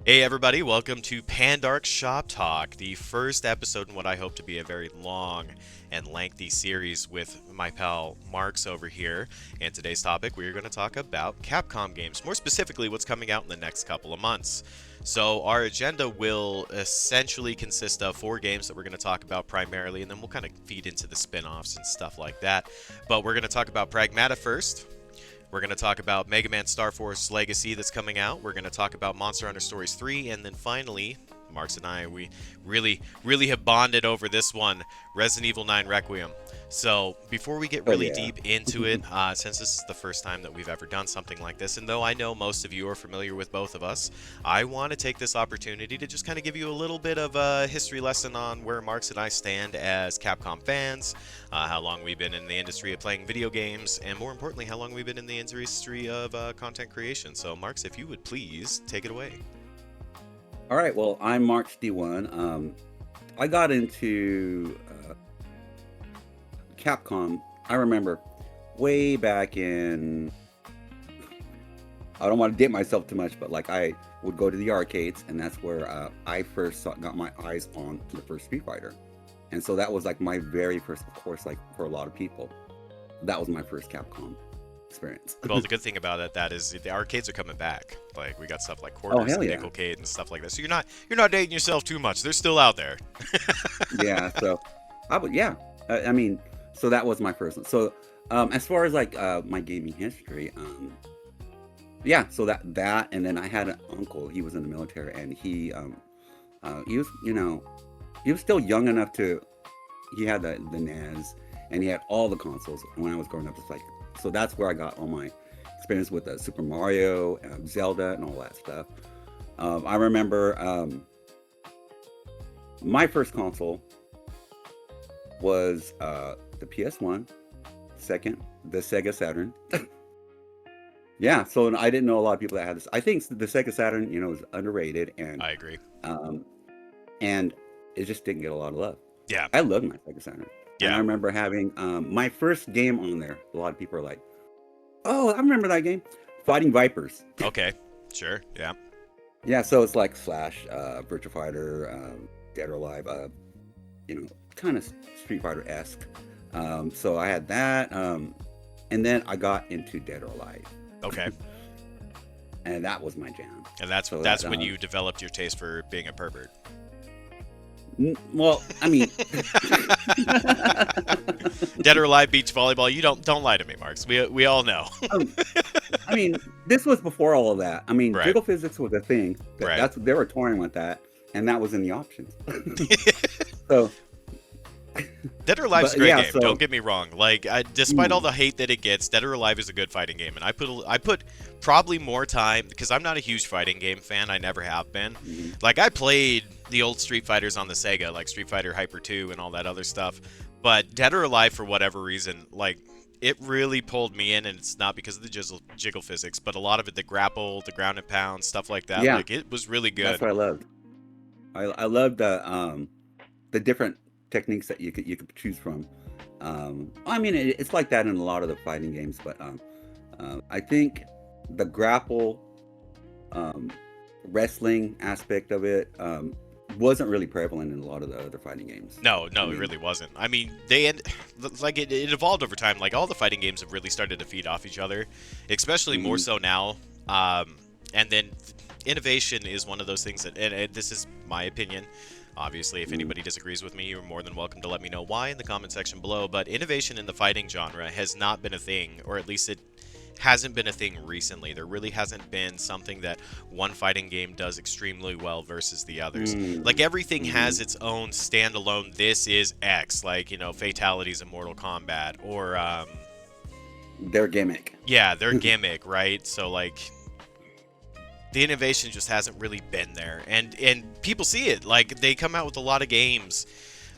Hey everybody, welcome to Pandarx Shop Talk, the first episode in what I hope to be a very long and lengthy series with my pal Marks over here. And today's topic, we are going to talk about Capcom games, more specifically what's coming out in the next couple of months. So our agenda will essentially consist of 4 games that we're going to talk about primarily, and then we'll kind of feed into the spin-offs and stuff like that. But we're going to talk about Pragmata first. We're going to talk about MegaMan Star Force Legacy that's coming out. We're going to talk about Monster Hunter Stories 3. And then finally, Marks and I, we really have bonded over this one, Resident Evil 9 Requiem. So before we get Oh really yeah. deep into it, since this is the first time that we've ever done something like this, and though I know most of you are familiar with both of us, I want to take this opportunity to just kind of give you a little bit of a history lesson on where Marks and I stand as Capcom fans, how long we've been in the industry of playing video games, and more importantly, how long we've been in the industry of content creation. So Marks, if you would please take it away. All right. Well, I'm Mark D1. I got into Capcom. I remember way back in. I don't want to date myself too much, but like I would go to the arcades, and that's where I first got my eyes on the first Street Fighter, and so that was like my very first, of course, like for a lot of people, that was my first Capcom experience. Well, the good thing about it that is the arcades are coming back. Like we got stuff like Oh quarters hell and yeah, nickelcade and stuff like that. So you're not dating yourself too much. They're still out there. yeah. So I would, yeah. I mean, so that was my first one. So as far as like my gaming history, yeah. So that, and then I had an uncle. He was in the military, and he was, he was still young enough to. He had the NES, and he had all the consoles when I was growing up. It's like, so that's where I got all my experience with Super Mario, Zelda, and all that stuff. I remember my first console was the PS1, second the Sega Saturn. Yeah, so I didn't know a lot of people that had this. I think the Sega Saturn, is underrated, I agree. um, and it just didn't get a lot of love. Yeah. I loved my Sega Saturn, and I Yeah. remember having my first game on there. A lot of people are like, "Oh, I remember that game, Fighting Vipers." Okay. Sure. Yeah. Yeah, so it's like Slash, Virtua Fighter, Dead or Alive, kind of Street Fighter esque. So I had that, and then I got into Dead or Alive, Okay. and that was my jam. And that's So that, that's when you developed your taste for being a pervert. well, I mean, Dead or Alive beach volleyball. You don't lie to me, Marks. We all know. um, I mean, this was before all of that. I mean, Right. jiggle physics was a thing. Right. That's they were touring with that, and that was in the options. So, Dead or Alive is a but great yeah, game. so Don't get me wrong. Like, despite all mm, the hate that it gets, Dead or Alive is a good fighting game, and I put probably more time because I'm not a huge fighting game fan. I never have been. mhm. Like, I played the old Street Fighters on the Sega, like Street Fighter Hyper 2 and all that other stuff. But Dead or Alive, for whatever reason, like it really pulled me in, and it's not because of the jiggle physics, but a lot of it, the grapple, the ground and pound, stuff like that. Yeah, Like, it was really that's good. what I loved. I loved the different techniques that you could choose from. I mean, it's like that in a lot of the fighting games, but I think the grapple, um, wrestling aspect of it wasn't really prevalent in a lot of the other fighting games. No, I no, it mean, really wasn't. I mean, like it evolved over time. Like all the fighting games have really started to feed off each other, especially more mhm, so now. And then innovation is one of those things that, and this is my opinion. Obviously, if mhm, anybody disagrees with me, you're more than welcome to let me know why in the comment section below. But innovation in the fighting genre has not been a thing, or at least it hasn't been a thing recently. There really hasn't been something that one fighting game does extremely well versus the others. Like mm, everything has mhm. its own standalone, this is X, like, fatalities in Mortal Kombat, or, Their gimmick. yeah, their gimmick, right? So, like, the innovation just hasn't really been there. And people see it. Like, they come out with a lot of games,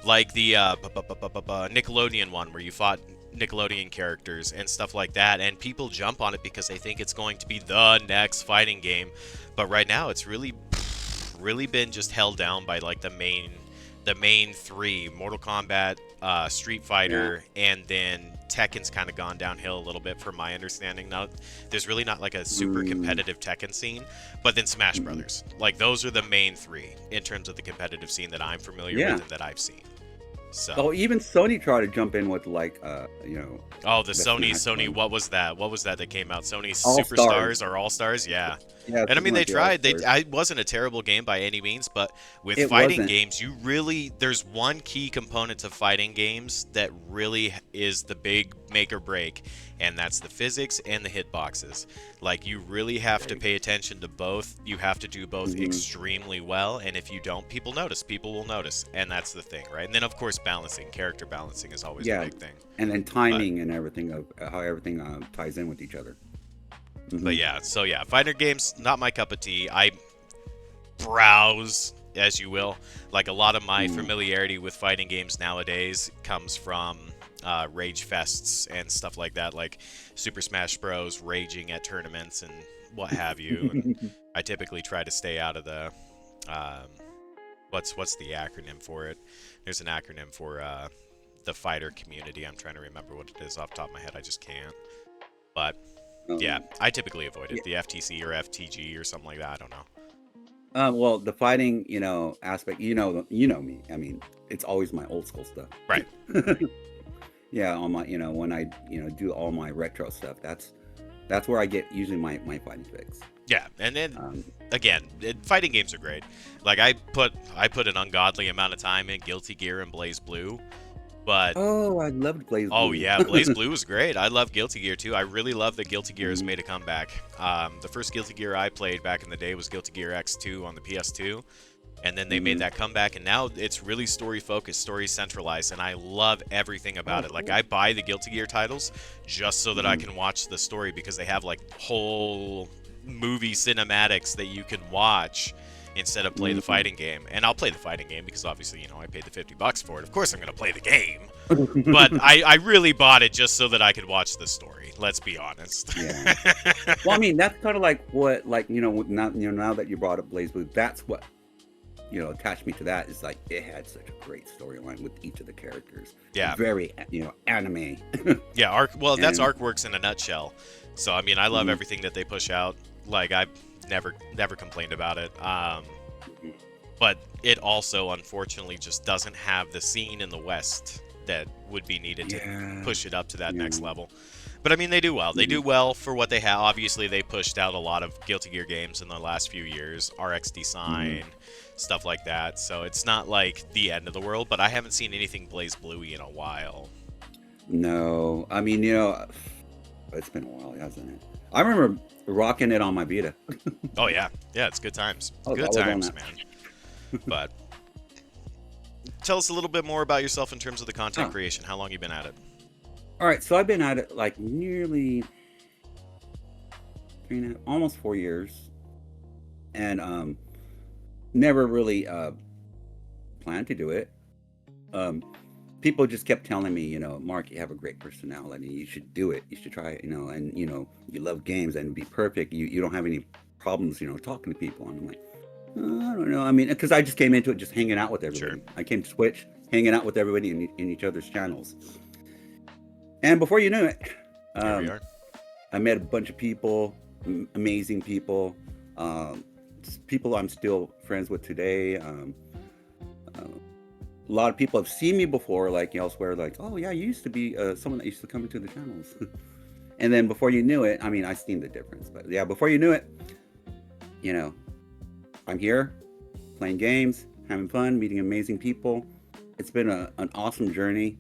like the Nickelodeon one where you fought Nickelodeon characters and stuff like that, and people jump on it because they think it's going to be the next fighting game. But right now, it's really been just held down by like the main three: Mortal Kombat, Street Fighter, and then Tekken's kind of gone downhill a little bit, from my understanding. Now, there's really not like a super competitive Tekken scene, but then Smash Brothers. Like, those are the main three in terms of the competitive scene that I'm familiar with and that I've seen. So. Oh, even Sony tried to jump in with like, Oh, the Sony. What was that came out? Sony All Superstars Stars. or All Stars? Yeah. Yeah, And I mean, they like the tried. All-Stars. It wasn't a terrible game by any means, but with It fighting wasn't. games, there's one key component to fighting games that really is the big make or break, and that's the physics and the hitboxes. Like, you really have to pay attention to both. You have to do both extremely well, and if you don't, people notice. People will notice, and that's the thing, right? And then, of course, character balancing is always a big thing. And then timing and everything of how everything ties in with each other. But yeah, fighter games, not my cup of tea. I browse, as you will. Like, a lot of my familiarity with fighting games nowadays comes from rage fests and stuff like that, like Super Smash Bros. Raging at tournaments and what have you. And I typically try to stay out of the what's the acronym for it? There's an acronym for the fighter community. I'm trying to remember what it is off the top of my head. I just can't. But yeah, I typically avoid it. The FTC or FTG or something like that. I don't know. Well, the fighting, aspect, you know me. I mean, it's always my old school stuff. Right. Yeah, on my, when I, do all my retro stuff, that's where I get usually my fighting fix. Yeah, and then again, fighting games are great. Like, I put an ungodly amount of time in Guilty Gear and Blaze Blue. But I loved Blaze Blue. Oh yeah, Blaze Blue was great. I love Guilty Gear too. I really love that Guilty Gear has made a comeback. The first Guilty Gear I played back in the day was Guilty Gear X2 on the PS2, and then they made that comeback, and now it's really story focused, story centralized, and I love everything about it. Like, I buy the Guilty Gear titles just so that I can watch the story, because they have like whole movie cinematics that you can watch instead of play the fighting game. And I'll play the fighting game because obviously, I paid the $50 for it. Of course I'm going to play the game. But I really bought it just so that I could watch the story. Let's be honest. Yeah. Well, I mean, that's kind of like what, like, now that you brought up Blaze Blue, that's what, attached me to that, is like, it had such a great storyline with each of the characters. Yeah. Very, anime. Yeah. That's ArcWorks in a nutshell. So, I mean, I love everything that they push out. Like, I've never complained about it. But it also, unfortunately, just doesn't have the scene in the West that would be needed to push it up to that next level. But I mean, they do well. They do well for what they have. Obviously, they pushed out a lot of Guilty Gear games in the last few years, RX Design, stuff like that. So it's not like the end of the world, but I haven't seen anything Blaze Bluey in a while. No, I mean, it's been a while, hasn't it? I remember rocking it on my Vita. Oh yeah, it's good times. Oh, Good times, man. But tell us a little bit more about yourself in terms of the content creation. How long you been at it? All right, so I've been at it like nearly almost 4 years, and never really planned to do it. People just kept telling me, Mark, you have a great personality. You should do it. You should try it, and, you love games and be perfect. You don't have any problems, talking to people. And I'm like, I don't know. I mean, because I just came into it just hanging out with everybody. Sure. I came to Switch, hanging out with everybody in each other's channels. And before you knew it, Here we are. I met a bunch of people, amazing people, people I'm still friends with today. A lot of people have seen me before, like elsewhere, like, oh yeah, you used to be someone that used to come into the channels. And then before you knew it, I mean, I've seen the difference, but yeah, before you knew it, I'm here playing games, having fun, meeting amazing people. It's been an awesome journey.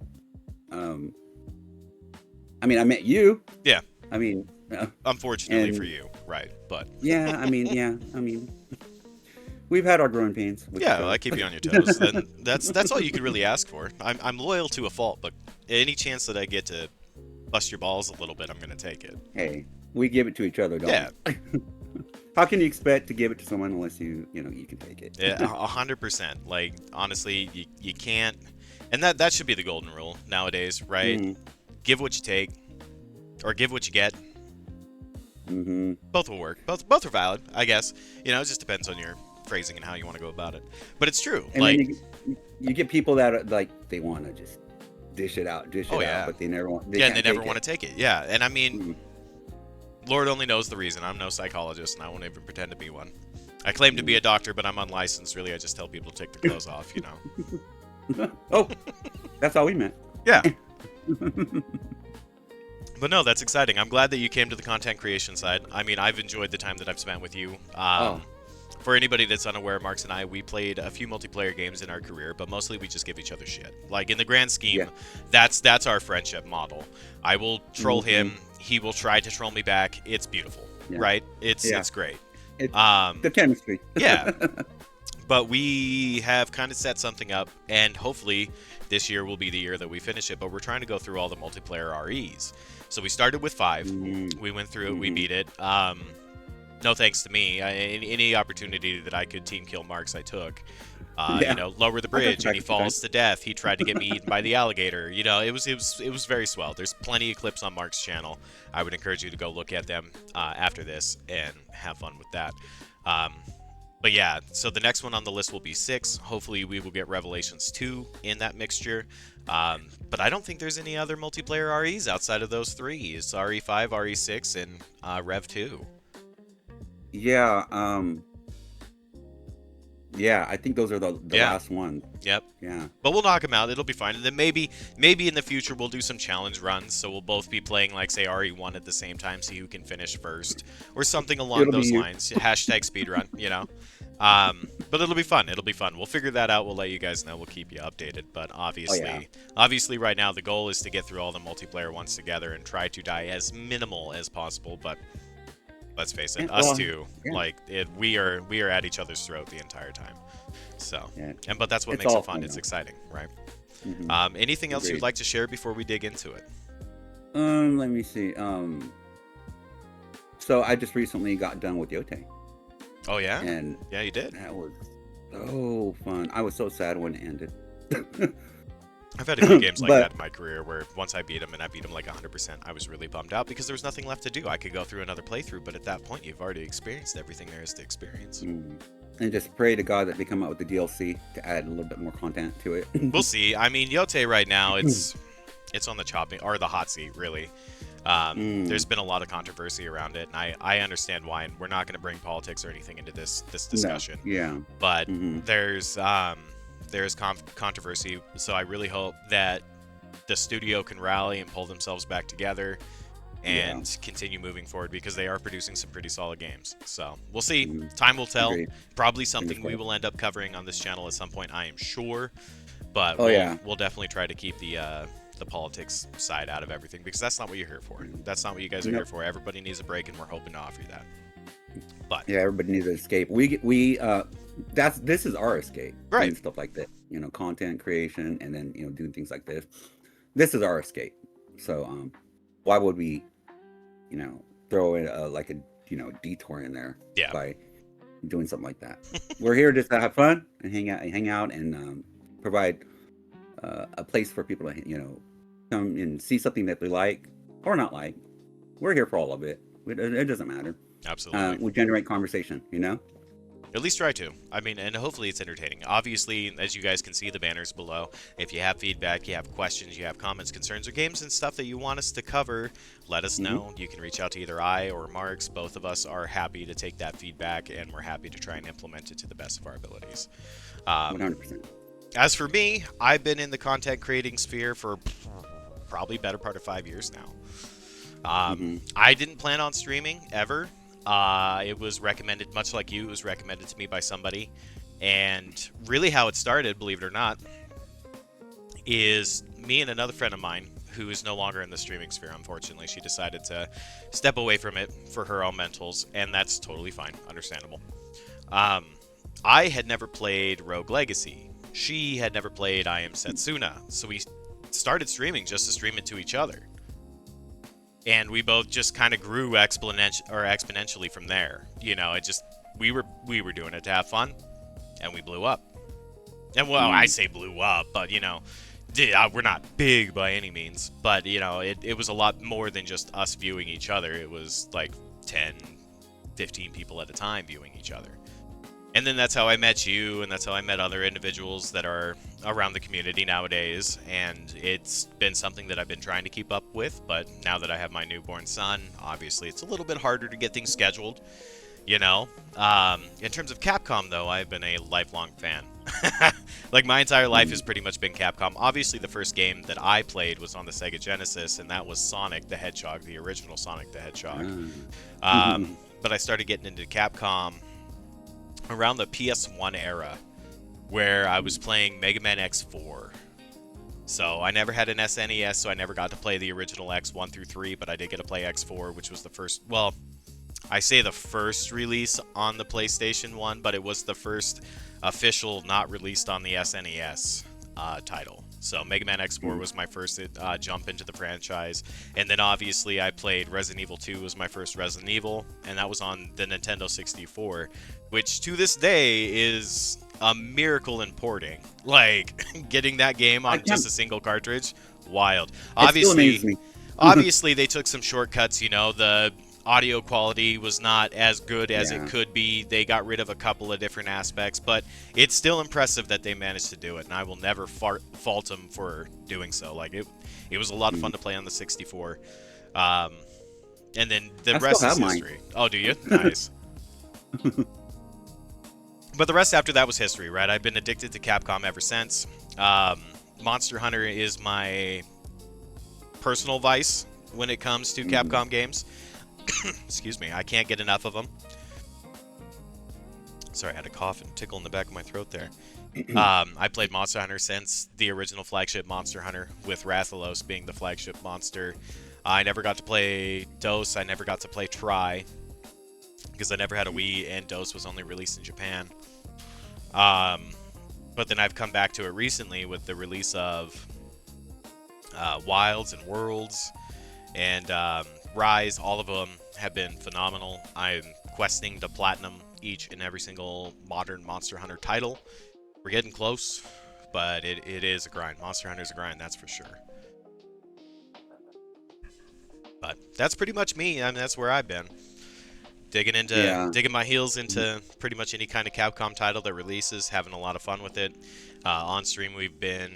I mean, I met you. Yeah. I mean, unfortunately for you, right? But yeah, I mean, we've had our growing pains. Yeah, well, I keep you on your toes. Then that's all you could really ask for. I'm loyal to a fault, but any chance that I get to bust your balls a little bit, I'm gonna take it. Hey, we give it to each other, don't we? How can you expect to give it to someone unless you can take it? Yeah, 100%. Like, honestly, you can't. And that should be the golden rule nowadays, right? Give what you take, or give what you get. Both will work. Both are valid, I guess. It just depends on your phrasing and how you want to go about it. But it's true. And like, then you get people that are, like, they want to just dish it out, but they never want. And they never want to take it. Yeah, and I mean, Mm. Lord only knows the reason. I'm no psychologist, and I won't even pretend to be one. I claim to be a doctor, but I'm unlicensed. Really, I just tell people to take their clothes off. Oh, that's all we meant. Yeah. But no, that's exciting. I'm glad that you came to the content creation side. I mean, I've enjoyed the time that I've spent with you. For anybody that's unaware, Marks and I, we played a few multiplayer games in our career, but mostly we just give each other shit. Like, in the grand scheme, that's our friendship model. I will troll him. He will try to troll me back. It's beautiful, right? It's great. It's the chemistry. Yeah. But we have kind of set something up, and hopefully this year will be the year that we finish it, but we're trying to go through all the multiplayer REs. So we started with 5. We went through it. We beat it. No thanks to me. Any opportunity that I could team kill Marks, I took. Lower the bridge, and he falls to death. He tried to get me eaten by the alligator. It was very swell. There's plenty of clips on Mark's channel. I would encourage you to go look at them after this and have fun with that. But yeah, so the next one on the list will be 6. Hopefully we will get Revelations 2 in that mixture. But I don't think there's any other multiplayer REs outside of those 3. It's RE5, RE6, and Rev 2. Yeah, I think those are the last ones. Yep. Yeah. But we'll knock them out. It'll be fine. And then maybe in the future we'll do some challenge runs. So we'll both be playing, like, say, RE1 at the same time, see who can finish first. Or something along those lines. Hashtag speedrun, But it'll be fun. It'll be fun. We'll figure that out. We'll let you guys know. We'll keep you updated. But obviously right now the goal is to get through all the multiplayer ones together and try to die as minimal as possible. But let's face it, us two, we are at each other's throat the entire time. So, but that's what makes it fun. It's exciting, right? Anything else you'd like to share before we dig into it? Let me see. So I just recently got done with Yote. Oh yeah? And yeah, you did. That was so fun. I was so sad when it ended. I've had a few games like that in my career where once I beat them, and I beat them like 100%, I was really bummed out because there was nothing left to do. I could go through another playthrough, but at that point, you've already experienced everything there is to experience. And just pray to God that they come out with the DLC to add a little bit more content to it. We'll see. I mean, Yote right now, it's on the chopping, or the hot seat, really. There's been a lot of controversy around it, and I understand why, and we're not going to bring politics or anything into this discussion. No. Yeah. But there's controversy, so I really hope that the studio can rally and pull themselves back together and continue moving forward, because they are producing some pretty solid games. So we'll see. Time will tell. Agreed. Probably something we will end up covering on this channel at some point, I am sure. But we'll definitely try to keep the politics side out of everything, because that's not what you're here for. That's not what you guys are here for. Everybody needs a break, and we're hoping to offer you that. But yeah, everybody needs an escape. This is our escape, right? And stuff like that, content creation, and then doing things like this. This is our escape. So why would we, throw in a detour in there by doing something like that? We're here just to have fun and hang out, and provide a place for people to come and see something that they like or not like. We're here for all of it. It doesn't matter. Absolutely. We generate conversation, At least try to. I mean, and hopefully it's entertaining. Obviously, as you guys can see the banners below, if you have feedback, you have questions, you have comments, concerns, or games and stuff that you want us to cover, let us know. You can reach out to either I or Marks. Both of us are happy to take that feedback, and we're happy to try and implement it to the best of our abilities. 100%. As for me, I've been in the content creating sphere for probably better part of 5 years now. I didn't plan on streaming ever. It was recommended, much like you, it was recommended to me by somebody. And really how it started, believe it or not, is me and another friend of mine who is no longer in the streaming sphere, unfortunately. She decided to step away from it for her own mentals, and that's totally fine, understandable. I had never played Rogue Legacy. She had never played I Am Setsuna. So we started streaming just to stream it to each other. And we both just kind of grew exponentially from there. We were doing it to have fun, and we blew up. And I say blew up, but we're not big by any means. But it was a lot more than just us viewing each other. It was like 10, 15 people at a time viewing each other. And then that's how I met you, and that's how I met other individuals that are around the community nowadays. And it's been something that I've been trying to keep up with, but now that I have my newborn son, obviously it's a little bit harder to get things scheduled, you know? In terms of Capcom, though, I've been a lifelong fan. Like, my entire life has pretty much been Capcom. Obviously, the first game that I played was on the Sega Genesis, and that was Sonic the Hedgehog, the original Sonic the Hedgehog. But I started getting into Capcom around the PS1 era, where I was playing MegaMan X4. So I never had an SNES, so I never got to play the original X1 through 3, but I did get to play X4, which was the first, well, I say the first release on the PlayStation 1, but it was the first official not released on the SNES title. So Mega Man X4 was my first jump into the franchise. And then obviously I played Resident Evil 2 was my first Resident Evil, and that was on the Nintendo 64, which to this day is a miracle in porting. Like, getting that game on just a single cartridge, wild. Obviously they took some shortcuts, you know, the audio quality was not as good as it could be. They got rid of a couple of different aspects, but it's still impressive that they managed to do it, and I will never fault them for doing so. Like, it was a lot of fun to play on the 64. And then the rest is history. Oh, do you? Nice. But the rest after that was history, right? I've been addicted to Capcom ever since. Monster Hunter is my personal vice when it comes to Capcom games. Excuse me, I can't get enough of them. Sorry, I had a cough and tickle in the back of my throat there. I played Monster Hunter since the original flagship Monster Hunter, with Rathalos being the flagship monster. I never got to play DOS, I never got to play Tri, because I never had a Wii, and DOS was only released in Japan. But then I've come back to it recently with the release of Wilds and Worlds, and Rise. All of them have been phenomenal. I'm questing to platinum each and every single modern Monster Hunter title. We're getting close, but it is a grind. Monster Hunter is a grind, that's for sure. But that's pretty much me. I mean, that's where I've been. Digging my heels into pretty much any kind of Capcom title that releases, having a lot of fun with it. On stream, we've been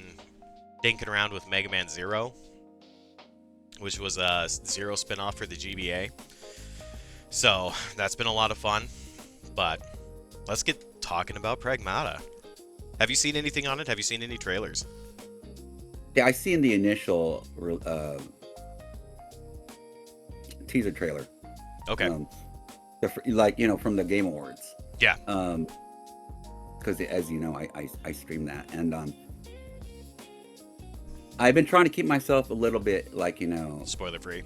dinking around with Mega Man Zero, which was a Zero spinoff for the GBA. So that's been a lot of fun. But let's get talking about Pragmata. Have you seen anything on it? Have you seen any trailers? Yeah, I seen the initial teaser trailer. Okay. Like, you know, from the Game Awards. Yeah. Because as you know, I stream that, and I've been trying to keep myself a little bit, like, you know, spoiler free.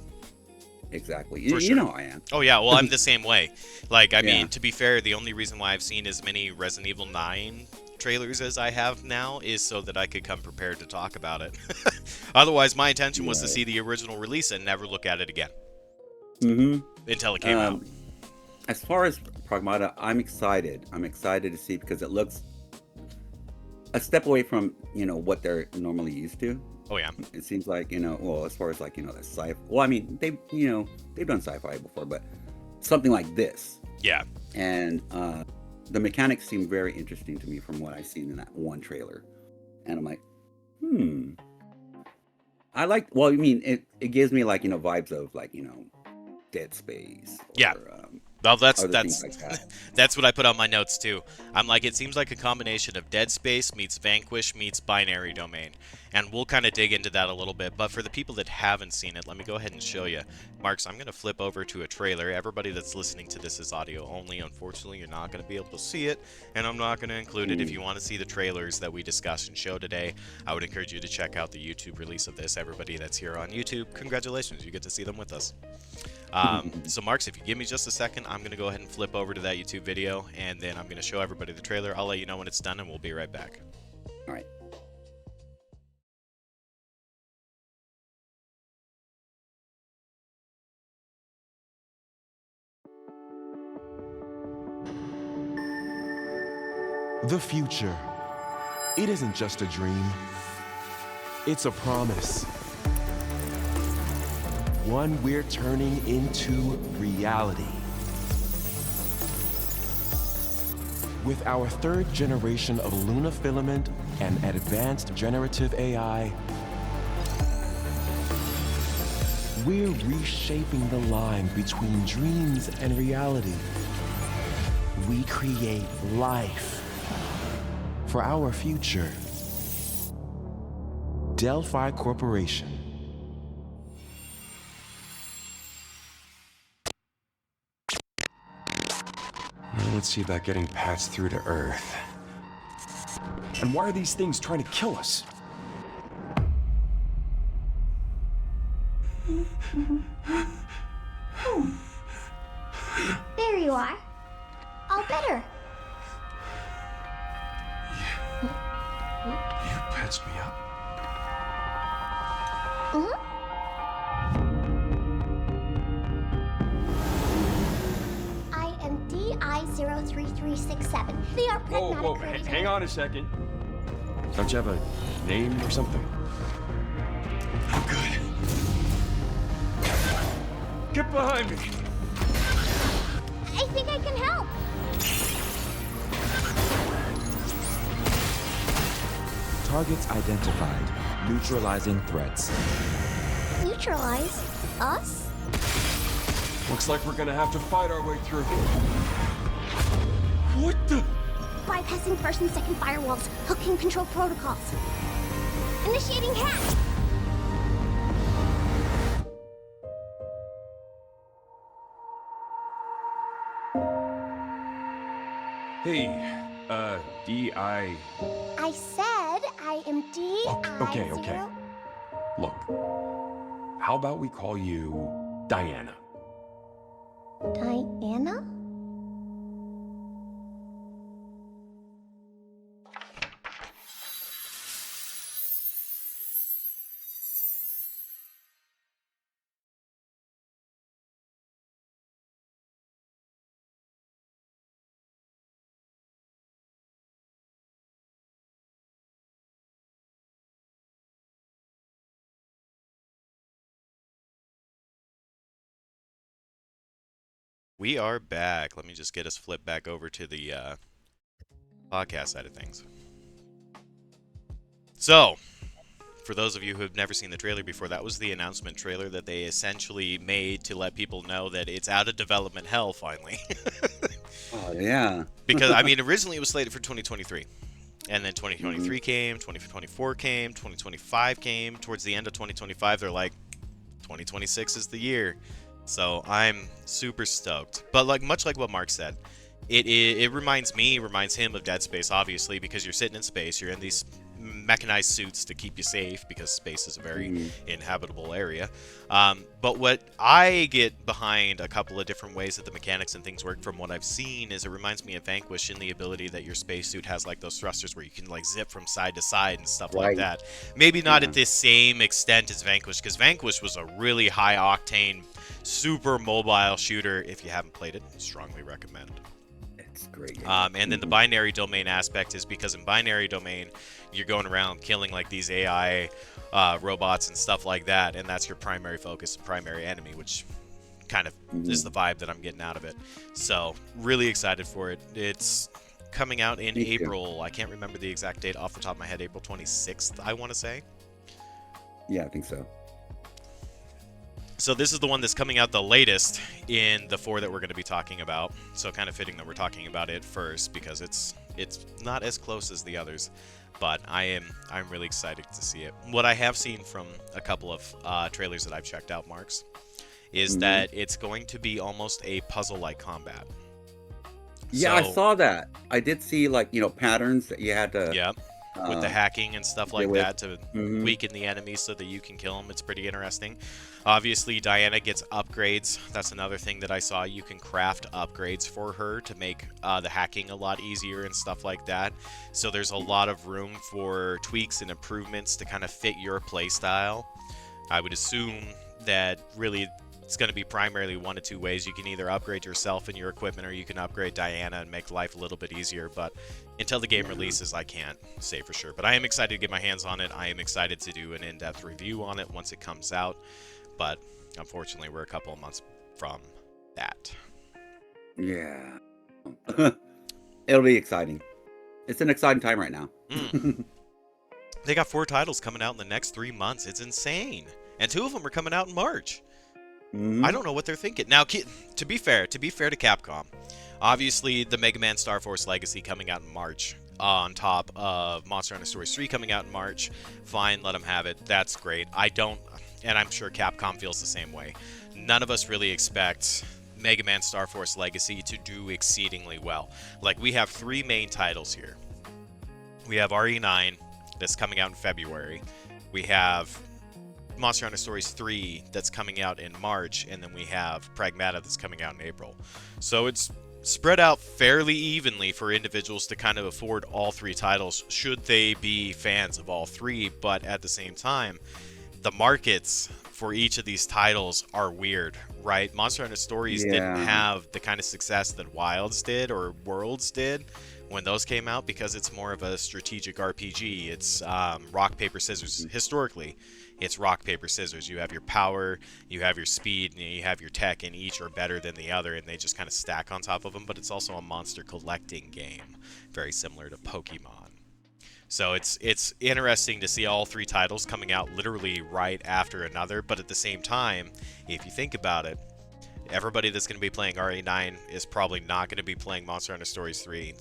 Exactly. For you sure. know I am. Oh yeah, well, I'm the same way. Like, I mean, to be fair, the only reason why I've seen as many Resident Evil 9 trailers as I have now is so that I could come prepared to talk about it. Otherwise, my intention was to see the original release and never look at it again. Until it came out. As far as Pragmata, I'm excited. I'm excited to see, because it looks a step away from, you know, what they're normally used to. Oh yeah. It seems like, you know, well, as far as, like, you know, the sci-fi. Well, I mean, they've done sci-fi before, but something like this. Yeah. And the mechanics seem very interesting to me from what I've seen in that one trailer. And I'm like, well, I mean, it gives me, like, you know, vibes of, like, you know, Dead Space. Well, that's like that. That's what I put on my notes too. I'm like, it seems like a combination of Dead Space meets Vanquish meets Binary Domain, and we'll kind of dig into that a little bit. But for the people that haven't seen it, let me go ahead and show you. Marks, I'm going to flip over to a trailer. Everybody that's listening to this is audio only. Unfortunately, you're not going to be able to see it, and I'm not going to include it. If you want to see the trailers that we discussed and show today, I would encourage you to check out the YouTube release of this. Everybody that's here on YouTube, congratulations, you get to see them with us. So Marks, if you give me just a second, I'm going to go ahead and flip over to that YouTube video, and then I'm going to show everybody the trailer. I'll let you know when it's done, and we'll be right back. All right. The future. It isn't just a dream. It's a promise. One we're turning into reality. With our third generation of Luna filament and advanced generative AI, we're reshaping the line between dreams and reality. We create life for our future. Delphi Corporation. Now let's see about getting paths through to Earth. And why are these things trying to kill us? There you are. All better. You patched me up? I am DI-03367. They are Pragmata created. Hang on a second. Don't you have a name or something? I'm good. Get behind me! I think I can help. Targets identified. Neutralizing threats. Neutralize us? Looks like we're gonna have to fight our way through. What the? Bypassing first and second firewalls. Hooking control protocols. Initiating hack. Hey, D.I. I said I am DI. Okay. Look, how about we call you Diana? Diana? We are back. Let me just get us flipped back over to the podcast side of things. So, for those of you who have never seen the trailer before, that was the announcement trailer that they essentially made to let people know that it's out of development hell finally. Oh, yeah. Because, I mean, originally it was slated for 2023. And then 2023 came, 2024 came, 2025 came. Towards the end of 2025, they're like, 2026 is the year. So I'm super stoked. But much like what Mark said, it reminds him of Dead Space, obviously, because you're sitting in space, you're in these mechanized suits to keep you safe, because space is a very inhabitable area. But what I get behind a couple of different ways that the mechanics and things work from what I've seen is it reminds me of Vanquish in the ability that your spacesuit has like those thrusters where you can like zip from side to side and stuff like that. Maybe not at this same extent as Vanquish, because Vanquish was a really high octane, super mobile shooter. If you haven't played it, strongly recommend. It's great. And then the binary domain aspect is because in binary domain, you're going around killing like these AI robots and stuff like that, and that's your primary focus, primary enemy, which kind of is the vibe that I'm getting out of it. So really excited for it. It's coming out in April. I can't remember the exact date off the top of my head. April 26th, I want to say. Yeah, I think so. So this is the one that's coming out the latest in the 4 that we're going to be talking about. So kind of fitting that we're talking about it first because it's not as close as the others, but I'm really excited to see it. What I have seen from a couple of trailers that I've checked out, Marks, is that it's going to be almost a puzzle-like combat. Yeah, So, I saw that. I did see patterns that you had to. Yeah. With the hacking and stuff like with- that to weaken the enemies so that you can kill them. It's pretty interesting. Obviously, Diana gets upgrades. That's another thing that I saw. You can craft upgrades for her to make the hacking a lot easier and stuff like that. So there's a lot of room for tweaks and improvements to kind of fit your playstyle. I would assume that really it's going to be primarily one of two ways. You can either upgrade yourself and your equipment, or you can upgrade Diana and make life a little bit easier. But until the game releases, I can't say for sure. But I am excited to get my hands on it. I am excited to do an in-depth review on it once it comes out. But unfortunately, we're a couple of months from that. Yeah. It'll be exciting. It's an exciting time right now. They got 4 titles coming out in the next 3 months. It's insane. And 2 of them are coming out in March. I don't know what they're thinking. Now, to be fair to Capcom, obviously the Mega Man Star Force Legacy coming out in March on top of Monster Hunter Stories 3 coming out in March. Fine, let them have it. That's great. And I'm sure Capcom feels the same way. None of us really expect Mega Man Star Force Legacy to do exceedingly well. Like, we have 3 main titles here. We have RE9 that's coming out in February. We have Monster Hunter Stories 3 that's coming out in March, and then we have Pragmata that's coming out in April. So it's spread out fairly evenly for individuals to kind of afford all 3 titles, should they be fans of all 3, but at the same time, the markets for each of these titles are weird, right? Monster Hunter Stories didn't have the kind of success that Wilds did or Worlds did when those came out, because it's more of a strategic RPG. It's rock, paper, scissors. Historically, it's rock, paper, scissors. You have your power, you have your speed, and you have your tech, and each are better than the other, and they just kind of stack on top of them. But it's also a monster collecting game, very similar to Pokemon. So it's interesting to see all 3 titles coming out literally right after another. But at the same time, if you think about it, everybody that's going to be playing RE9 is probably not going to be playing Monster Hunter Stories 3.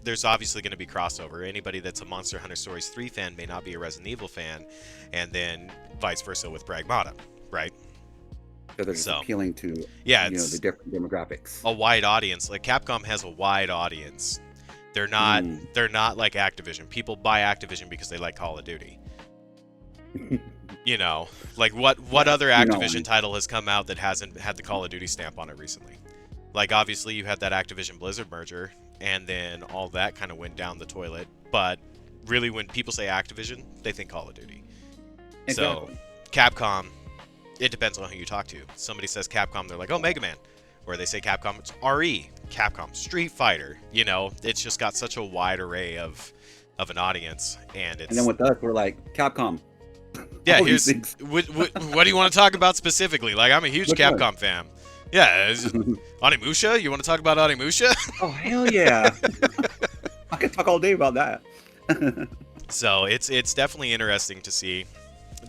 There's obviously going to be crossover. Anybody that's a Monster Hunter Stories 3 fan may not be a Resident Evil fan, and then vice versa with Pragmata, right? So they're just appealing to the different demographics. A wide audience. Like, Capcom has a wide audience. They're not like Activision. People buy Activision because they like Call of Duty. You know, like what other Activision title has come out that hasn't had the Call of Duty stamp on it recently? Like, obviously you had that Activision Blizzard merger, and then all that kind of went down the toilet. But really, when people say Activision, they think Call of Duty. Exactly. So Capcom, it depends on who you talk to. Somebody says Capcom, they're like, oh, Mega Man. Or they say Capcom, it's RE. Capcom, Street Fighter. You know, it's just got such a wide array of an audience, and then with us, we're like, Capcom. Yeah, here's what do you want to talk about specifically? Like, I'm a huge Capcom fan. Yeah, Onimusha? You want to talk about Onimusha? Oh, hell yeah. I could talk all day about that. So it's definitely interesting to see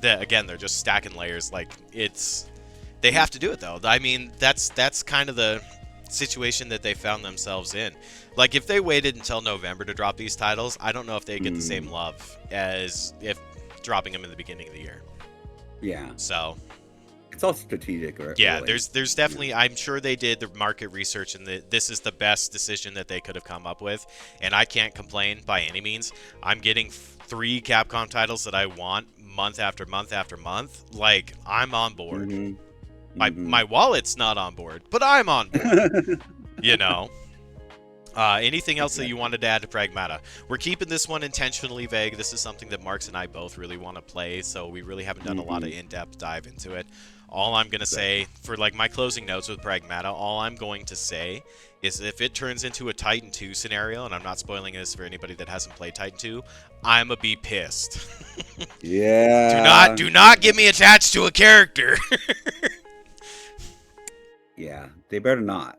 that, again, they're just stacking layers. Like, they have to do it, though. I mean, that's kind of the situation that they found themselves in. Like, if they waited until November to drop these titles, I don't know if they get the same love as if dropping them in the beginning of the year. Yeah. So it's all strategic, right? Yeah, really. there's definitely, I'm sure they did the market research, and this is the best decision that they could have come up with, and I can't complain by any means. I'm getting 3 Capcom titles that I want month after month after month. Like, I'm on board. My wallet's not on board, but I'm on board. You know. Anything else that you wanted to add to Pragmata? We're keeping this one intentionally vague. This is something that Marks and I both really want to play, so we really haven't done a lot of in-depth dive into it. All I'm going to say, for like my closing notes with Pragmata, all I'm going to say is if it turns into a Titan 2 scenario, and I'm not spoiling this for anybody that hasn't played Titan 2, I'm going to be pissed. Yeah. Do not get me attached to a character. Yeah, they better not.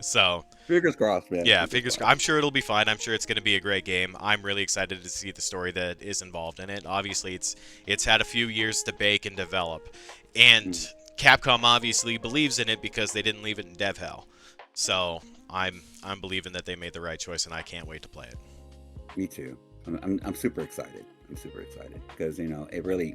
So fingers crossed, man. Yeah, fingers crossed. I'm sure it'll be fine. I'm sure it's going to be a great game. I'm really excited to see the story that is involved in it. Obviously, it's had a few years to bake and develop, and Capcom obviously believes in it because they didn't leave it in dev hell. So I'm believing that they made the right choice, and I can't wait to play it. Me too. I'm super excited. I'm super excited because it really,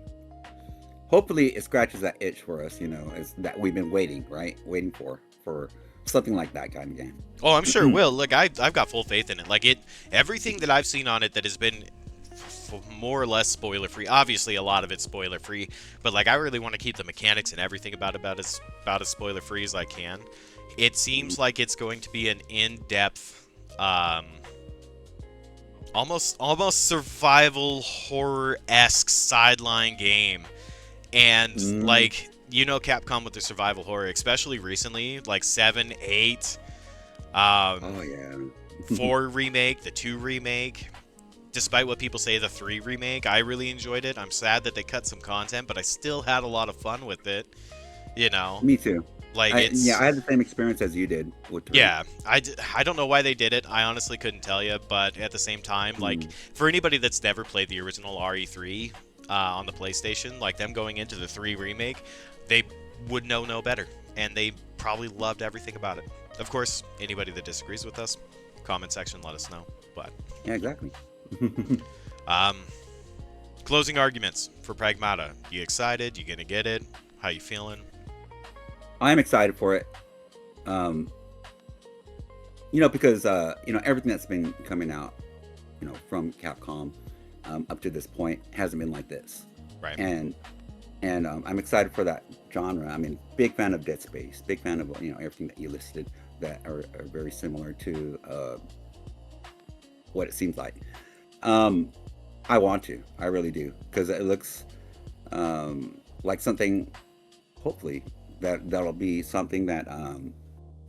hopefully, it scratches that itch for us. Is that we've been waiting for something like that kind of game. Oh, I'm sure it will. Like, I've got full faith in it. Like, everything that I've seen on it that has been more or less spoiler free. Obviously, a lot of it's spoiler free, but like, I really want to keep the mechanics and everything about as spoiler free as I can. It seems like it's going to be an in-depth, almost survival horror-esque sideline game, and like. Capcom with their survival horror, especially recently, like 7, 8, 4 remake, the 2 remake. Despite what people say, the 3 remake, I really enjoyed it. I'm sad that they cut some content, but I still had a lot of fun with it. Me too. Like Yeah, it's I had the same experience as you did with 3. yeah, I don't know why they did it. I honestly couldn't tell you, but at the same time, like for anybody that's never played the original RE3 on the PlayStation, like them going into the 3 remake, they would know no better, and they probably loved everything about it. Of course, anybody that disagrees with us, comment section, let us know. But Yeah, exactly. um, closing arguments for Pragmata. You excited? You gonna get it? How you feeling? I'm excited for it. Because everything that's been coming out, from Capcom up to this point hasn't been like this. Right. And I'm excited for that genre. I mean, big fan of Dead Space, big fan of everything that you listed that are very similar to what it seems like. I want to, I really do, because it looks like something. Hopefully, that'll be something that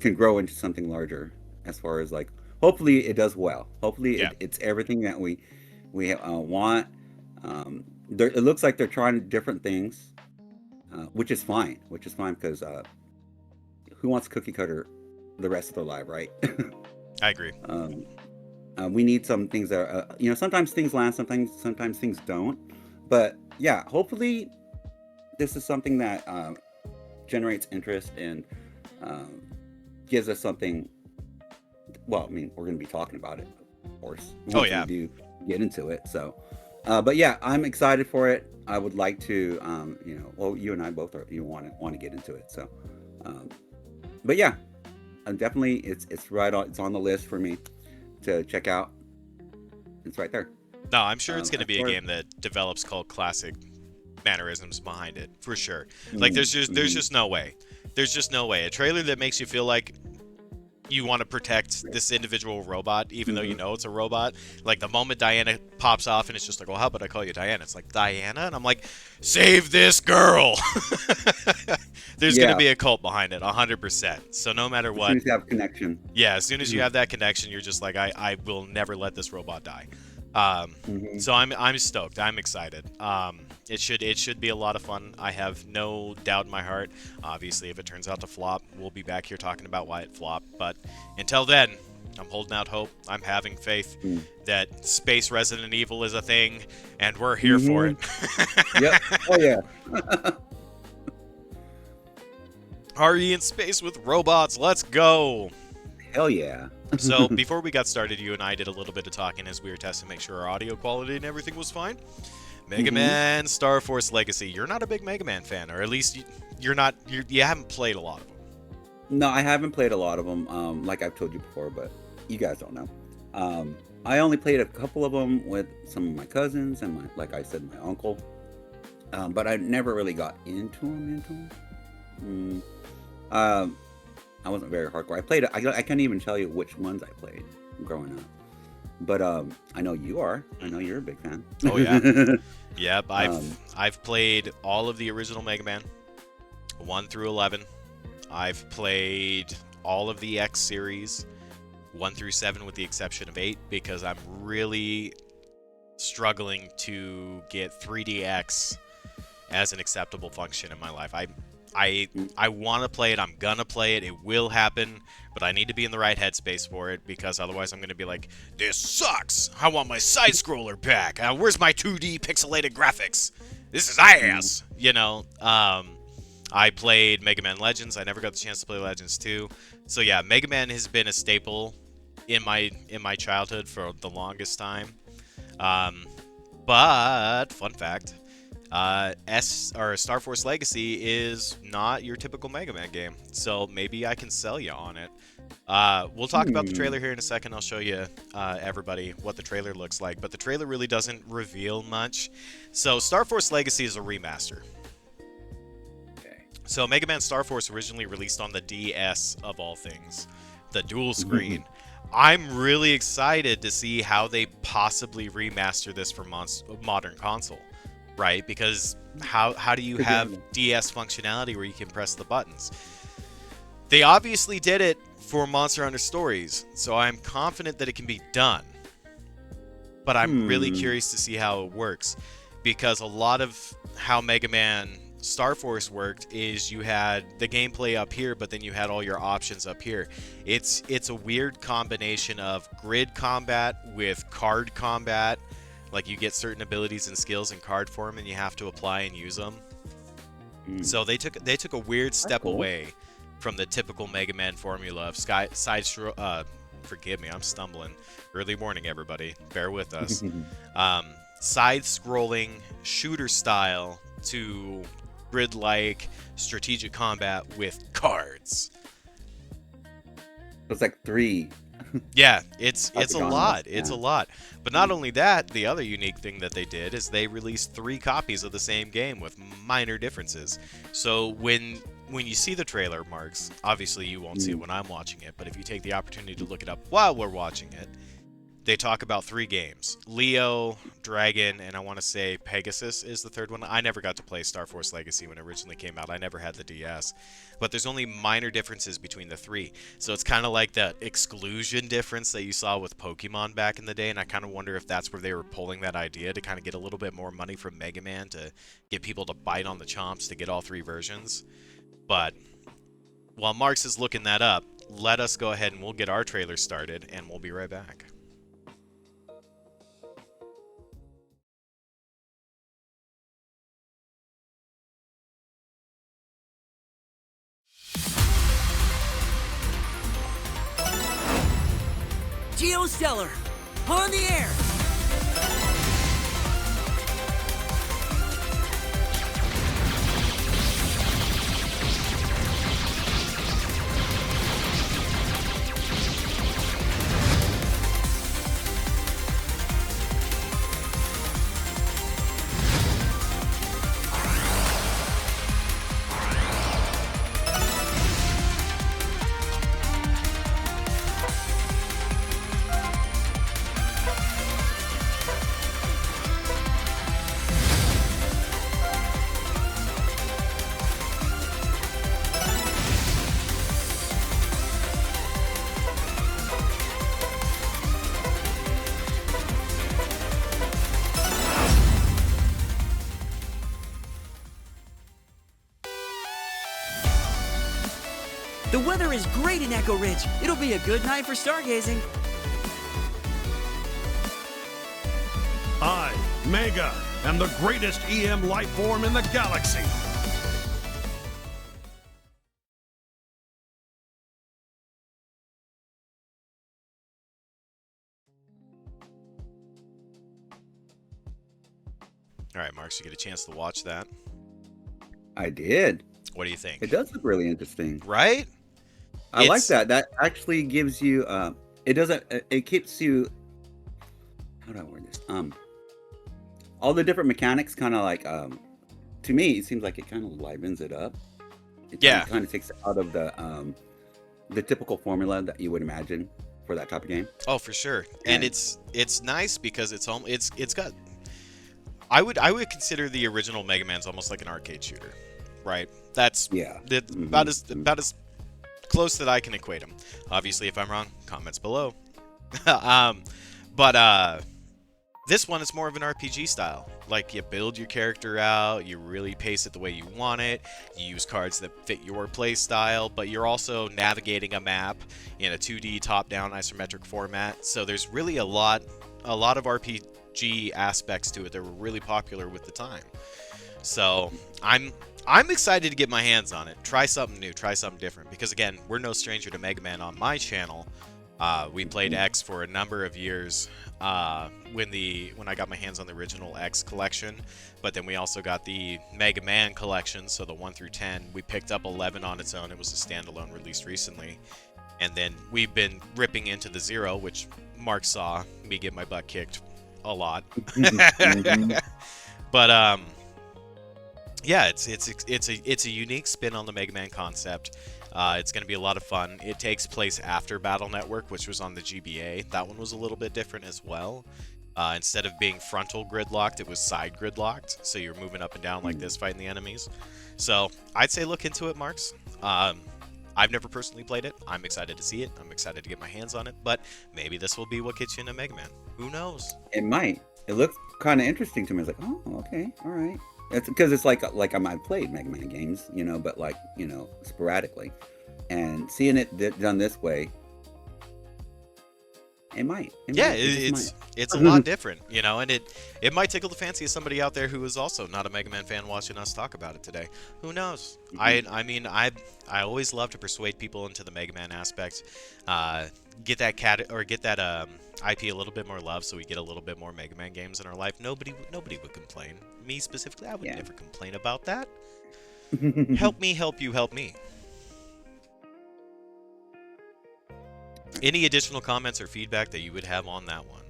can grow into something larger. As far as like, hopefully it does well. Hopefully it's everything that we want. It looks like they're trying different things, which is fine. Because who wants cookie cutter the rest of their life, right? I agree. We need some things that are, sometimes things land, sometimes things don't. But yeah, hopefully this is something that generates interest and gives us something. Well, I mean, we're going to be talking about it, of course. Oh, yeah. We do get into it. So, but yeah, I'm excited for it. I would like to, well, you and I both want to get into it. So, but yeah, definitely, it's right on. It's on the list for me to check out. It's right there. No, I'm sure it's going to be a game that develops cult classic mannerisms behind it, for sure. Like, there's just no way. There's just no way. A trailer that makes you feel like you want to protect this individual robot, even though you know it's a robot. Like, the moment Diana pops off and it's just like, well, how about I call you Diana? It's like, Diana? And I'm like, save this girl! There's going to be a cult behind it, 100%. So no matter what. As soon as you have a connection. Yeah, as soon as you have that connection, you're just like, I will never let this robot die. So I'm stoked. I'm excited. It should be a lot of fun. I have no doubt in my heart. Obviously, if it turns out to flop, we'll be back here talking about why it flopped. But until then, I'm holding out hope. I'm having faith that Space Resident Evil is a thing, and we're here for it. Yep. Oh yeah. RE in space with robots. Let's go. Hell yeah. So before we got started, you and I did a little bit of talking as we were testing to make sure our audio quality and everything was fine. MegaMan Star Force Legacy. You're not a big MegaMan fan, or at least you haven't played a lot of them. No, I haven't played a lot of them, like I've told you before, but you guys don't know. I only played a couple of them with some of my cousins and like I said, my uncle. But I never really got into them. I wasn't very hardcore. I played. I can't even tell you which ones I played growing up. But I know you are. I know you're a big fan. Oh yeah. Yep. I've played all of the original Mega Man, 1 through 11. I've played all of the X series, 1 through 7, with the exception of 8, because I'm really struggling to get 3DX as an acceptable function in my life. I want to play it. I'm gonna play it. It will happen, but I need to be in the right headspace for it, because otherwise I'm gonna be like, this sucks. I want my side scroller back. Where's my 2D pixelated graphics? This is ass. I played Mega Man Legends. I never got the chance to play Legends 2. So yeah, Mega Man has been a staple in my childhood for the longest time. But fun fact. Star Force Legacy is not your typical Mega Man game, so maybe I can sell you on it. We'll talk about the trailer here in a second. I'll show you, everybody, what the trailer looks like, but the trailer really doesn't reveal much. So Star Force Legacy is a remaster. Okay. So Mega Man Star Force originally released on the DS, of all things, the dual screen. I'm really excited to see how they possibly remaster this for modern console. Right, because how do you have DS functionality where you can press the buttons? They obviously did it for Monster Hunter Stories, so I'm confident that it can be done. But I'm really curious to see how it works, because a lot of how Mega Man Star Force worked is you had the gameplay up here, but then you had all your options up here. It's a weird combination of grid combat with card combat. Like you get certain abilities and skills in card form, and you have to apply and use them. So they took a weird step away from the typical Mega Man formula of forgive me, I'm stumbling. Early morning, everybody. Bear with us. Side-scrolling shooter style to grid-like strategic combat with cards. It's like 3. Yeah, it's a lot. Yeah. It's a lot. But not only that, the other unique thing that they did is they released 3 copies of the same game with minor differences. So when you see the trailer, Marks, obviously you won't see it when I'm watching it, but if you take the opportunity to look it up while we're watching it, they talk about 3 games. Leo, Dragon, and I want to say Pegasus is the third one. I never got to play Star Force Legacy when it originally came out. I never had the DS. But there's only minor differences between the 3. So it's kind of like that exclusion difference that you saw with Pokemon back in the day, and I kind of wonder if that's where they were pulling that idea to kind of get a little bit more money from Mega Man to get people to bite on the chomps to get all 3 versions. But while Marks is looking that up, let us go ahead and we'll get our trailer started, and we'll be right back. Geostellar, on the air! The weather is great in Echo Ridge. It'll be a good night for stargazing. I, Mega, am the greatest EM life form in the galaxy. All right, Marks, you get a chance to watch that. I did. What do you think? It does look really interesting. Right? I like that. That actually gives you. It doesn't. It keeps you. How do I word this? All the different mechanics, kind of like. To me, it seems like it kind of livens it up. It kind of takes it out of the typical formula that you would imagine for that type of game. Oh, for sure. And it's nice because it's got. I would consider the original Mega Man's almost like an arcade shooter, right? That's about as close that I can equate them. Obviously, if I'm wrong, comments below. But this one is more of an RPG style. Like, you build your character out, you really pace it the way you want it, you use cards that fit your play style, but you're also navigating a map in a 2D top-down isometric format. So there's really a lot of RPG aspects to it that were really popular with the time. So I'm excited to get my hands on it. Try something new, try something different. Because again, we're no stranger to Mega Man on my channel. We played X for a number of years when I got my hands on the original X collection. But then we also got the Mega Man collection, so the 1 through 10. We picked up 11 on its own. It was a standalone release recently. And then we've been ripping into the 0, which Mark saw me get my butt kicked a lot. But yeah, it's a unique spin on the Mega Man concept. It's going to be a lot of fun. It takes place after Battle Network, which was on the GBA. That one was a little bit different as well. Instead of being frontal gridlocked, it was side gridlocked. So you're moving up and down like this, fighting the enemies. So I'd say look into it, Marks. I've never personally played it. I'm excited to see it. I'm excited to get my hands on it. But maybe this will be what gets you into Mega Man. Who knows? It might. It looks kind of interesting to me. It's like, oh, okay, all right. It's because it's like I've played Mega Man games, but like sporadically, and seeing it done this way, it might. Yeah, It just it's a lot different, and it might tickle the fancy of somebody out there who is also not a Mega Man fan watching us talk about it today. Who knows? I mean, I always love to persuade people into the Mega Man aspect, get that IP a little bit more love, so we get a little bit more Mega Man games in our life. Nobody would complain. Me specifically, I would never complain about that. Help me, help you, help me. Any additional comments or feedback that you would have on that one?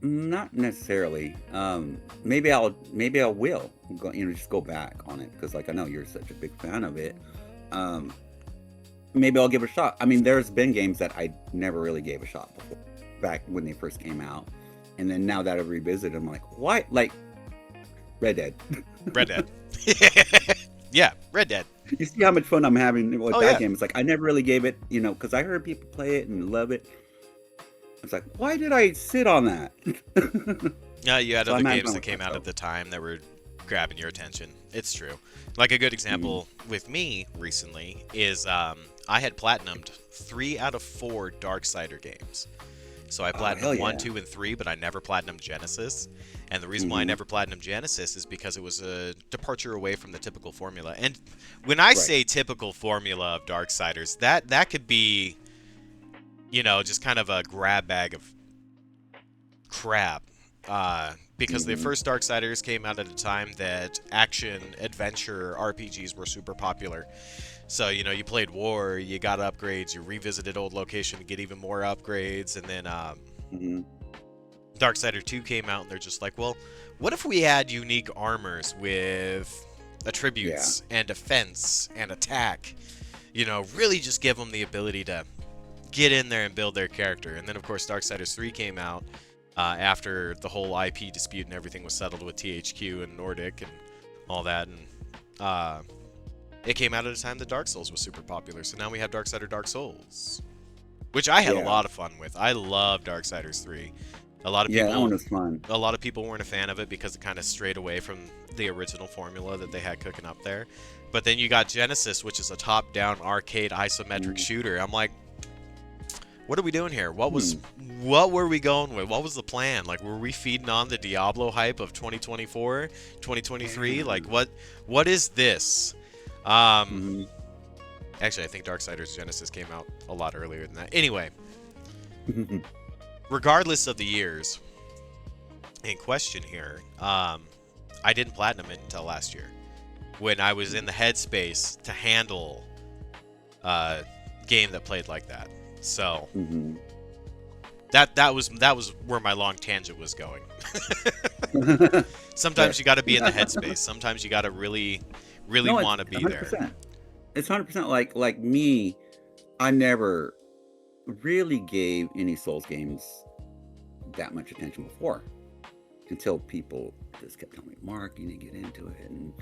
Not necessarily. Maybe I will go, just go back on it because, like, I know you're such a big fan of it. Maybe I'll give it a shot. I mean, there's been games that I never really gave a shot before, back when they first came out, and then now that I've revisited, I'm like, why? Like, Red Dead. Red Dead. Yeah, Red Dead. You see how much fun I'm having with that yeah. game. It's like I never really gave it, because I heard people play it and love it. It's like, why did I sit on that? Yeah, you had So other I'm games having that came fun out with at the time that were grabbing your attention. It's true. Like a good example with me recently is I had platinumed 3 out of 4 Darksider games. So I platinumed 1, 2, and 3, but I never platinumed Genesis. And the reason why I never platinumed Genesis is because it was a departure away from the typical formula. And when I say typical formula of Darksiders, that could be, just kind of a grab bag of crap. Because the first Darksiders came out at a time that action adventure RPGs were super popular. So, you played war, you got upgrades, you revisited old location to get even more upgrades, and then Darksider 2 came out, and they're just like, well, what if we add unique armors with attributes and defense and attack? Really just give them the ability to get in there and build their character. And then, of course, Darksiders 3 came out after the whole IP dispute and everything was settled with THQ and Nordic and all that, and it came out at a time that Dark Souls was super popular. So now we have Darksider Dark Souls, which I had a lot of fun with. I love Darksiders 3. A lot of people, that one was fun. A lot of people weren't a fan of it because it kind of strayed away from the original formula that they had cooking up there. But then you got Genesis, which is a top-down arcade isometric shooter. I'm like, what are we doing here? What were we going with? What was the plan? Like, were we feeding on the Diablo hype of 2024, 2023? Like, what is this? Actually, I think Darksiders Genesis came out a lot earlier than that. Anyway, regardless of the years in question here, I didn't platinum it until last year, when I was in the headspace to handle a game that played like that. So that was where my long tangent was going. Sometimes you got to be in the headspace. Sometimes you got to really want to be 100%. There. It's 100% like me. I never really gave any Souls games that much attention before, until people just kept telling me, Mark, you need to get into it and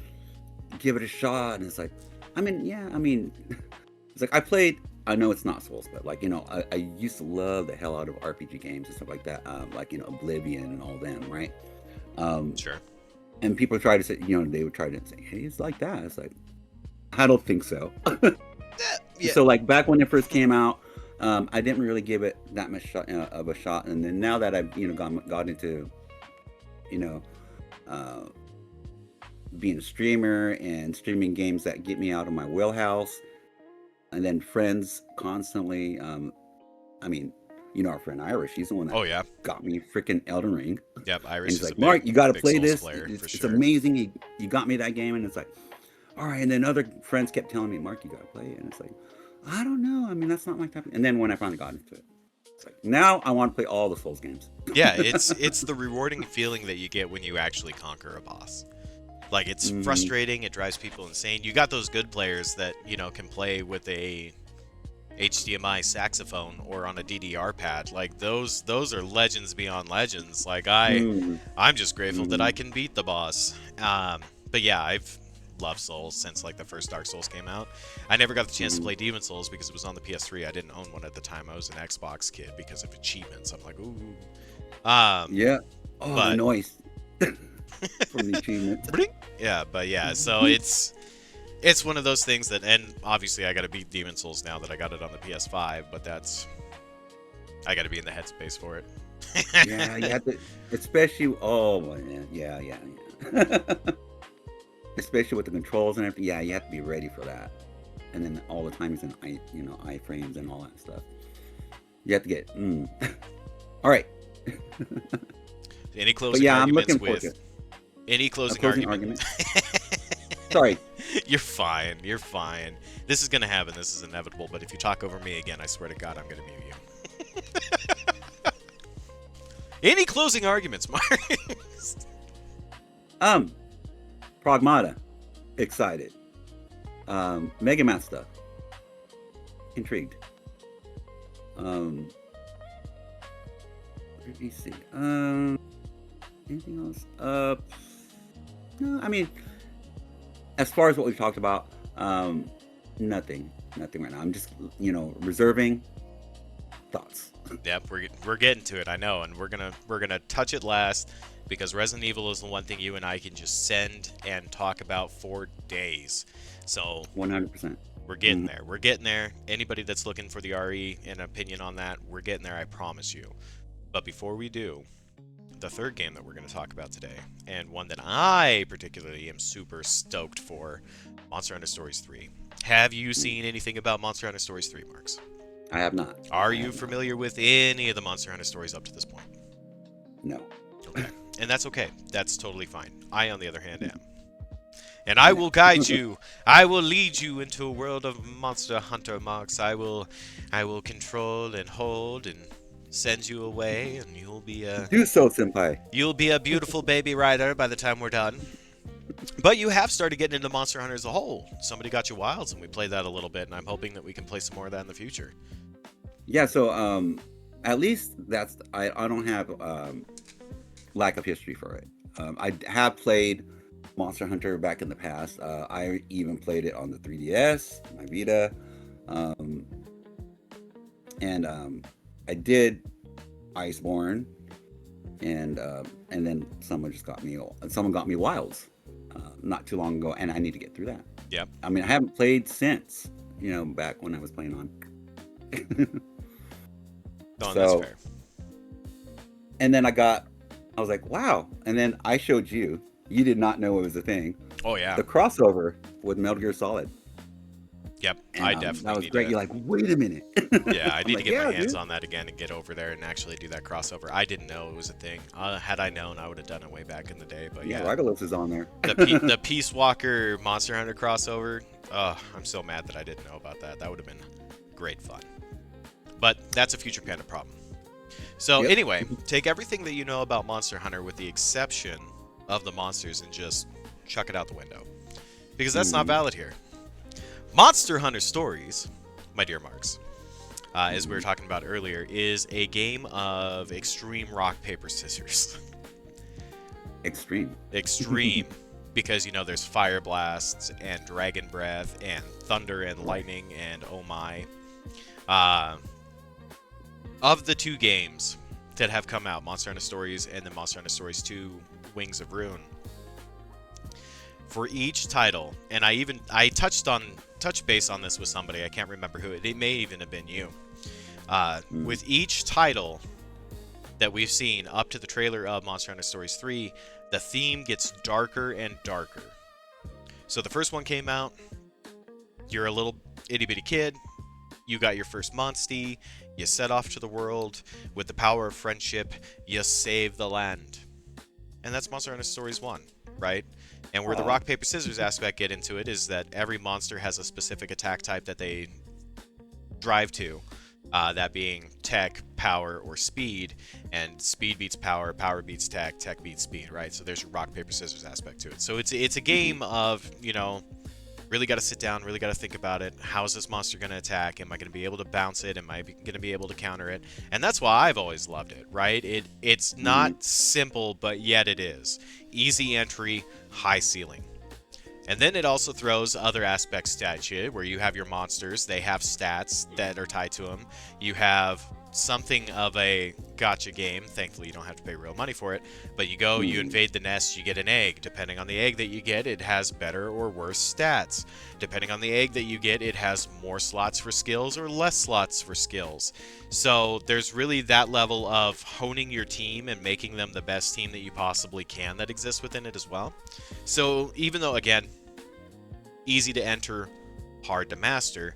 give it a shot. And it's like, it's like I know it's not Souls, but like, I used to love the hell out of RPG games and stuff like that, like, Oblivion and all them, right? Sure. And people try to say, they would try to say, hey, it's like that. It's like, I don't think so. Yeah. So like back when it first came out, I didn't really give it that much of a shot. And then now that I've, got into, being a streamer and streaming games that get me out of my wheelhouse, and then friends constantly, our friend Irish, he's the one that got me freaking Elden Ring. Yep, Irish and he's is like, Mark, you got to play Souls this. Player, It's amazing. You got me that game. And it's like, all right. And then other friends kept telling me, Mark, you got to play it. And it's like, I don't know. That's not my type of... And then when I finally got into it, it's like, now I want to play all the Souls games. Yeah, it's the rewarding feeling that you get when you actually conquer a boss. Like, it's frustrating. It drives people insane. You got those good players that, can play with a HDMI saxophone or on a DDR pad. Like, those are legends beyond legends. Like, I'm just grateful that I can beat the boss. But yeah, I've loved Souls since like the first Dark Souls came out. I never got the chance to play Demon Souls because it was on the PS3. I didn't own one at the time. I was an Xbox kid because of achievements. I'm like, ooh. Yeah. Oh, the noise. from the achievement. Bling. Yeah, but yeah, so it's one of those things that, and obviously I got to beat Demon Souls now that I got it on the PS5, but I got to be in the headspace for it. Yeah, you have to, especially. Oh man, yeah. Especially with the controls and everything. Yeah, you have to be ready for that. And then all the time is in iframes and all that stuff. You have to get. All right. Any closing arguments with? Any closing argument? Sorry. You're fine. You're fine. This is gonna happen. This is inevitable. But if you talk over me again, I swear to God, I'm gonna mute you. Any closing arguments, Mark? Pragmata, excited. MegaMan stuff, intrigued. Let me see. Anything else? No, I mean, as far as what we've talked about, nothing right now. I'm just, reserving thoughts. Yep, we're getting to it, I know, and we're gonna touch it last because Resident Evil is the one thing you and I can just send and talk about for days. So 100%. We're getting there. We're getting there. Anybody that's looking for the RE and opinion on that, we're getting there, I promise you. But before we do, the third game that we're going to talk about today, and one that I particularly am super stoked for, Monster Hunter Stories 3. Have you seen anything about Monster Hunter Stories 3, Marks? I have not. Are you familiar with any of the Monster Hunter stories up to this point? No. Okay. And that's okay. That's totally fine. I, on the other hand, am. And I will guide you. I will lead you into a world of Monster Hunter, Marks. I will control and hold and send you away, and you'll be a... Do so, senpai. You'll be a beautiful baby rider by the time we're done. But you have started getting into Monster Hunter as a whole. Somebody got you Wilds, and we played that a little bit, and I'm hoping that we can play some more of that in the future. Yeah, so at least that's... I don't have lack of history for it. I have played Monster Hunter back in the past. I even played it on the 3DS, my Vita, and I did Iceborne, and then someone got me Wilds not too long ago, and I need to get through that. Yep. I mean, I haven't played since back when I was playing on. No, that's fair. And then I was like, wow. And then I showed you. You did not know it was a thing. Oh, yeah. The crossover with Metal Gear Solid. Yep, And, I definitely that was need great. to... You're like, wait a minute. Yeah, I need to get my hands dude. on that again and get over there and actually do that crossover. I didn't know it was a thing. Had I known, I would have done it way back in the day. But yeah, Regulus is on there. the Peace Walker Monster Hunter crossover. I'm so mad that I didn't know about that. That would have been great fun. But that's a future Panda problem. So anyway, take everything that you know about Monster Hunter with the exception of the monsters and just chuck it out the window. Because that's not valid here. Monster Hunter Stories, my dear Marks, as we were talking about earlier, is a game of extreme rock, paper, scissors. Extreme. Because, there's fire blasts and dragon breath and thunder and lightning and oh my. Of the two games that have come out, Monster Hunter Stories and then Monster Hunter Stories 2 Wings of Ruin, for each title, and I touched base on this with somebody, I can't remember who, it may even have been you. With each title that we've seen up to the trailer of Monster Hunter Stories 3, the theme gets darker and darker. So the first one came out, you're a little itty-bitty kid, you got your first Monstie, you set off to the world, with the power of friendship, you save the land. And that's Monster Hunter Stories 1, right? And where the rock, paper, scissors aspect get into it is that every monster has a specific attack type that they drive to. That being tech, power, or speed. And speed beats power, power beats tech, tech beats speed, right? So there's your rock, paper, scissors aspect to it. So it's a game of, really got to sit down, really got to think about it. How is this monster going to attack? Am I going to be able to bounce it? Am I going to be able to counter it? And that's why I've always loved it, right? It's not simple, but yet it is. Easy entry, high ceiling. And then it also throws other aspects at you, where you have your monsters. They have stats that are tied to them. You have something of a gotcha game. Thankfully, you don't have to pay real money for it. But you go, you invade the nest, you get an egg. Depending on the egg that you get, it has better or worse stats. Depending on the egg that you get, it has more slots for skills or less slots for skills. So there's really that level of honing your team and making them the best team that you possibly can that exists within it as well. So even though, again, easy to enter, hard to master,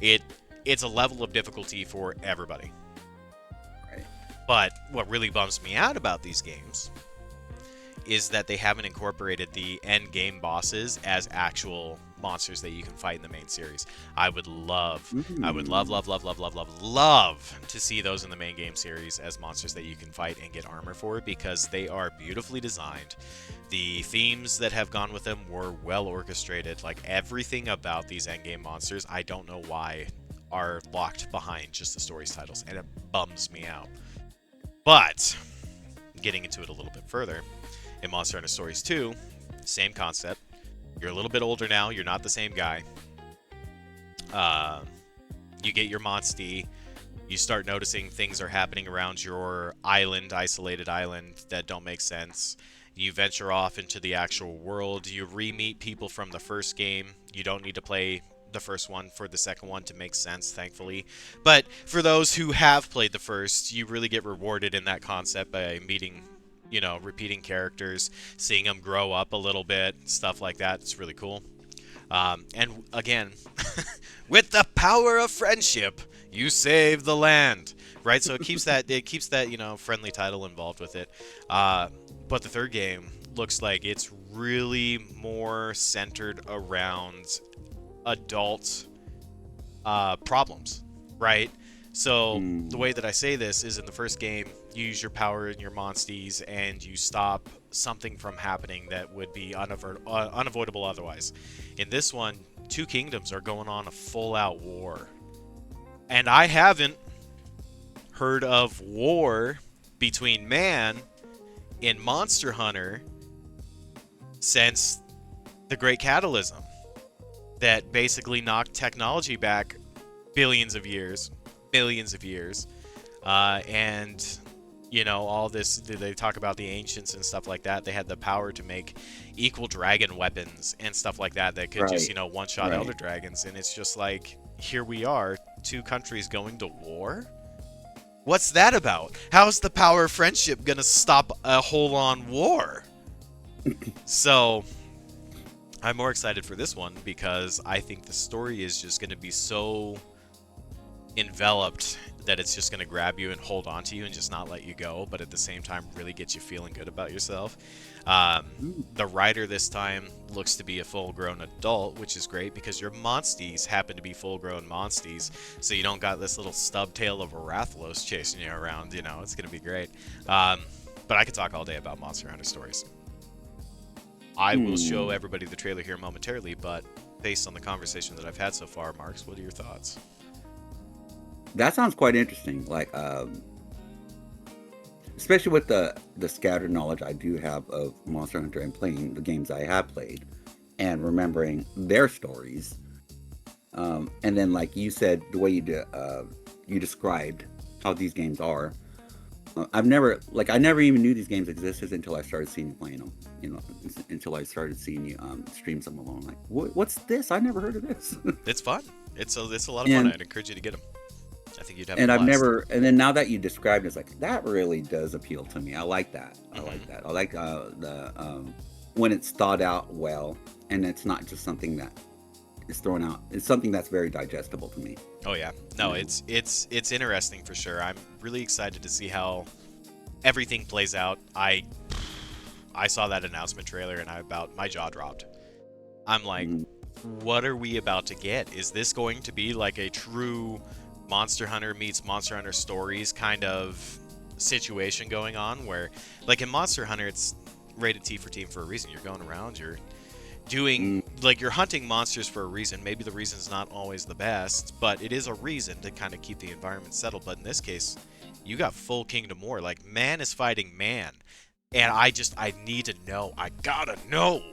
it's a level of difficulty for everybody. Right. But what really bums me out about these games is that they haven't incorporated the end game bosses as actual monsters that you can fight in the main series. I would love to see those in the main game series as monsters that you can fight and get armor for, because they are beautifully designed. The themes that have gone with them were well orchestrated. Like, everything about these end game monsters, I don't know why, are locked behind just the stories titles, and it bums me out. But getting into it a little bit further, in Monster Hunter Stories 2, same concept. You're a little bit older now, you're not the same guy. You get your Monstie, you start noticing things are happening around your island, isolated island, that don't make sense. You venture off into the actual world, you re-meet people from the first game. You don't need to play the first one for the second one to make sense, thankfully. But for those who have played the first, you really get rewarded in that concept by meeting, repeating characters, seeing them grow up a little bit, stuff like that. It's really cool. And again, with the power of friendship, you save the land, right? So it keeps that friendly title involved with it. But the third game looks like it's really more centered around adult problems, right? So the way that I say this is, in the first game, you use your power in your monsties and you stop something from happening that would be unavoidable otherwise. In this one, two kingdoms are going on a full-out war. And I haven't heard of war between man in Monster Hunter since the Great Catalysm, that basically knocked technology back billions of years. And, all this, they talk about the ancients and stuff like that. They had the power to make equal dragon weapons and stuff like that could just, one-shot elder dragons. And it's just like, here we are, two countries going to war? What's that about? How's the power of friendship gonna stop a whole-on war? So I'm more excited for this one because I think the story is just going to be so enveloped that it's just going to grab you and hold on to you and just not let you go, but at the same time really get you feeling good about yourself. The rider this time looks to be a full-grown adult, which is great because your monsties happen to be full-grown monsties, so you don't got this little stub tail of a Rathalos chasing you around. It's going to be great. But I could talk all day about Monster Hunter Stories. I will show everybody the trailer here momentarily, but based on the conversation that I've had so far, Marks, what are your thoughts? That sounds quite interesting. Like, especially with the scattered knowledge I do have of Monster Hunter and playing the games I have played and remembering their stories. And then, like you said, the way you described how these games are, I never even knew these games existed until I started seeing you playing them. Until I started seeing you stream some alone. Like, what's this? I never heard of this. It's fun. It's a lot of fun. I'd encourage you to get them. I think you'd have. And and then now that you described it, it's like, that really does appeal to me. I like that. I like that. I like the when it's thought out well, and it's not just something that is thrown out. It's something that's very digestible to me. Oh yeah, no, it's interesting for sure. I'm really excited to see how everything plays out. I saw that announcement trailer and my jaw dropped. I'm like, what are we about to get? Is this going to be like a true Monster Hunter meets Monster Hunter Stories kind of situation going on, where, like, in Monster Hunter, it's rated T for team for a reason. You're going around, you're doing, like, you're hunting monsters for a reason. Maybe the reason's not always the best, but it is a reason to kind of keep the environment settled. But in this case, you got full Kingdom War. Like, man is fighting man. And I need to know. I gotta know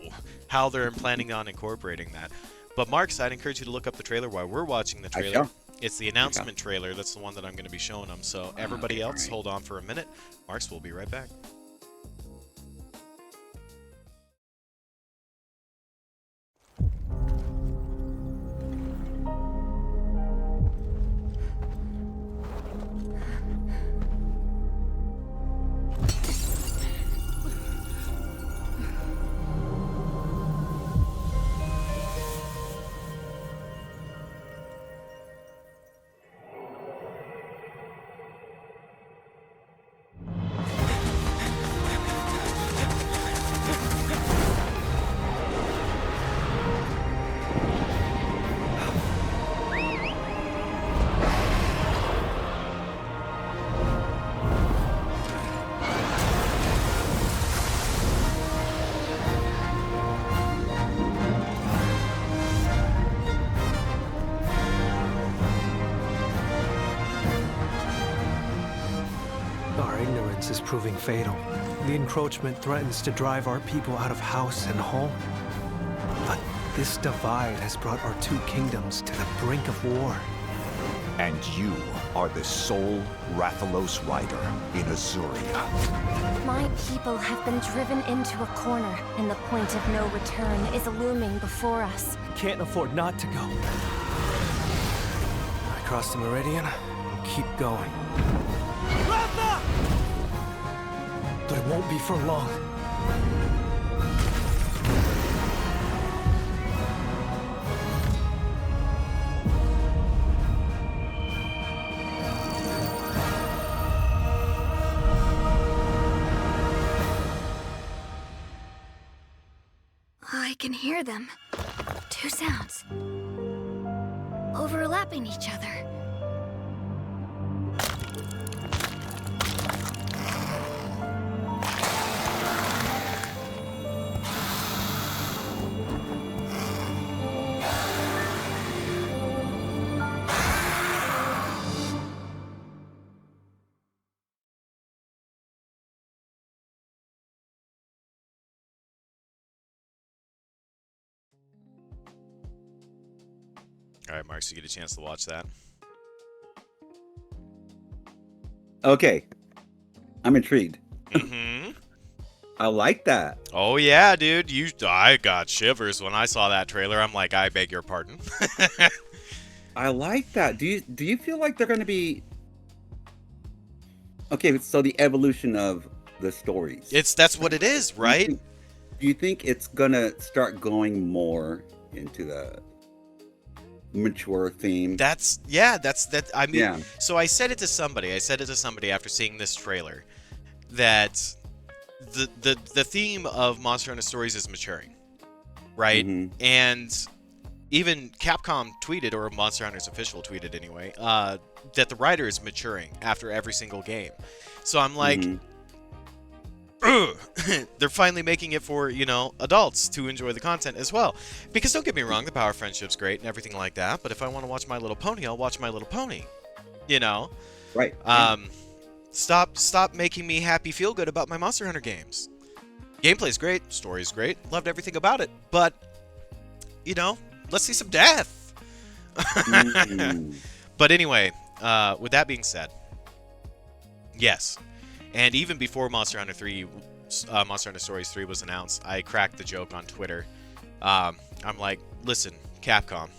how they're planning on incorporating that. But Marks, I'd encourage you to look up the trailer while we're watching the trailer. It's the announcement trailer. That's the one that I'm going to be showing them. So everybody else, right. hold on for a minute. Marks will be right back. Our ignorance is proving fatal. The encroachment threatens to drive our people out of house and home. But this divide has brought our two kingdoms to the brink of war. And you are the sole Rathalos rider in Azuria. My people have been driven into a corner, and the point of no return is looming before us. Can't afford not to go. I cross the meridian and keep going. Ratha! But it won't be for long. I can hear them. Two sounds. Overlapping each other. All right, Marks, you get a chance to watch that. Okay. I'm intrigued. Mm-hmm. I like that. Oh yeah, dude. I got shivers when I saw that trailer. I'm like, I beg your pardon. I like that. Do you feel like they're going to be okay? So the evolution of the stories. That's what it is, right? Do you think it's gonna start going more into the mature theme? That's that. I mean, Yeah. So I said it to somebody. After seeing this trailer that the theme of Monster Hunter Stories is maturing, right? Mhm. And even Capcom tweeted, or Monster Hunter's official tweeted anyway, that the writer is maturing after every single game. So I'm like, they're finally making it for, adults to enjoy the content as well. Because don't get me wrong, the power friendship's great and everything like that, but if I want to watch My Little Pony, I'll watch My Little Pony. Right. Stop making me happy feel good about my Monster Hunter games. Gameplay's great, story's great, loved everything about it, but let's see some death. But anyway, with that being said, yes. And even before Monster Hunter Stories 3 was announced, I cracked the joke on Twitter. I'm like, listen, Capcom,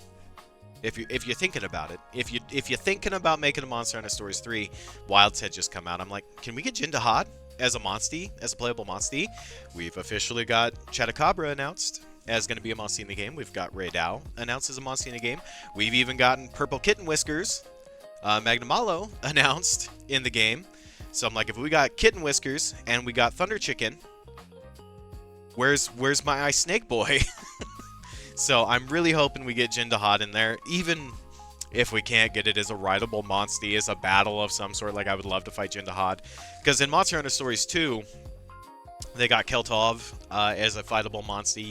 if you're thinking about it, if you're thinking about making a Monster Hunter Stories 3, Wild's had just come out. I'm like, can we get Jin Dahad as a Monstie, as a playable Monstie? We've officially got Chatacabra announced as going to be a Monstie in the game. We've got Rei Dao announced as a Monstie in the game. We've even gotten Purple Kitten Whiskers, Magnamalo, announced in the game. So I'm like, if we got Kitten Whiskers and we got Thunder Chicken, where's my Ice Snake Boy? So I'm really hoping we get Jin Dahad in there, even if we can't get it as a rideable Monstie, as a battle of some sort. Like, I would love to fight Jin Dahad, because in Monster Hunter Stories 2, they got Keltov as a fightable Monstie.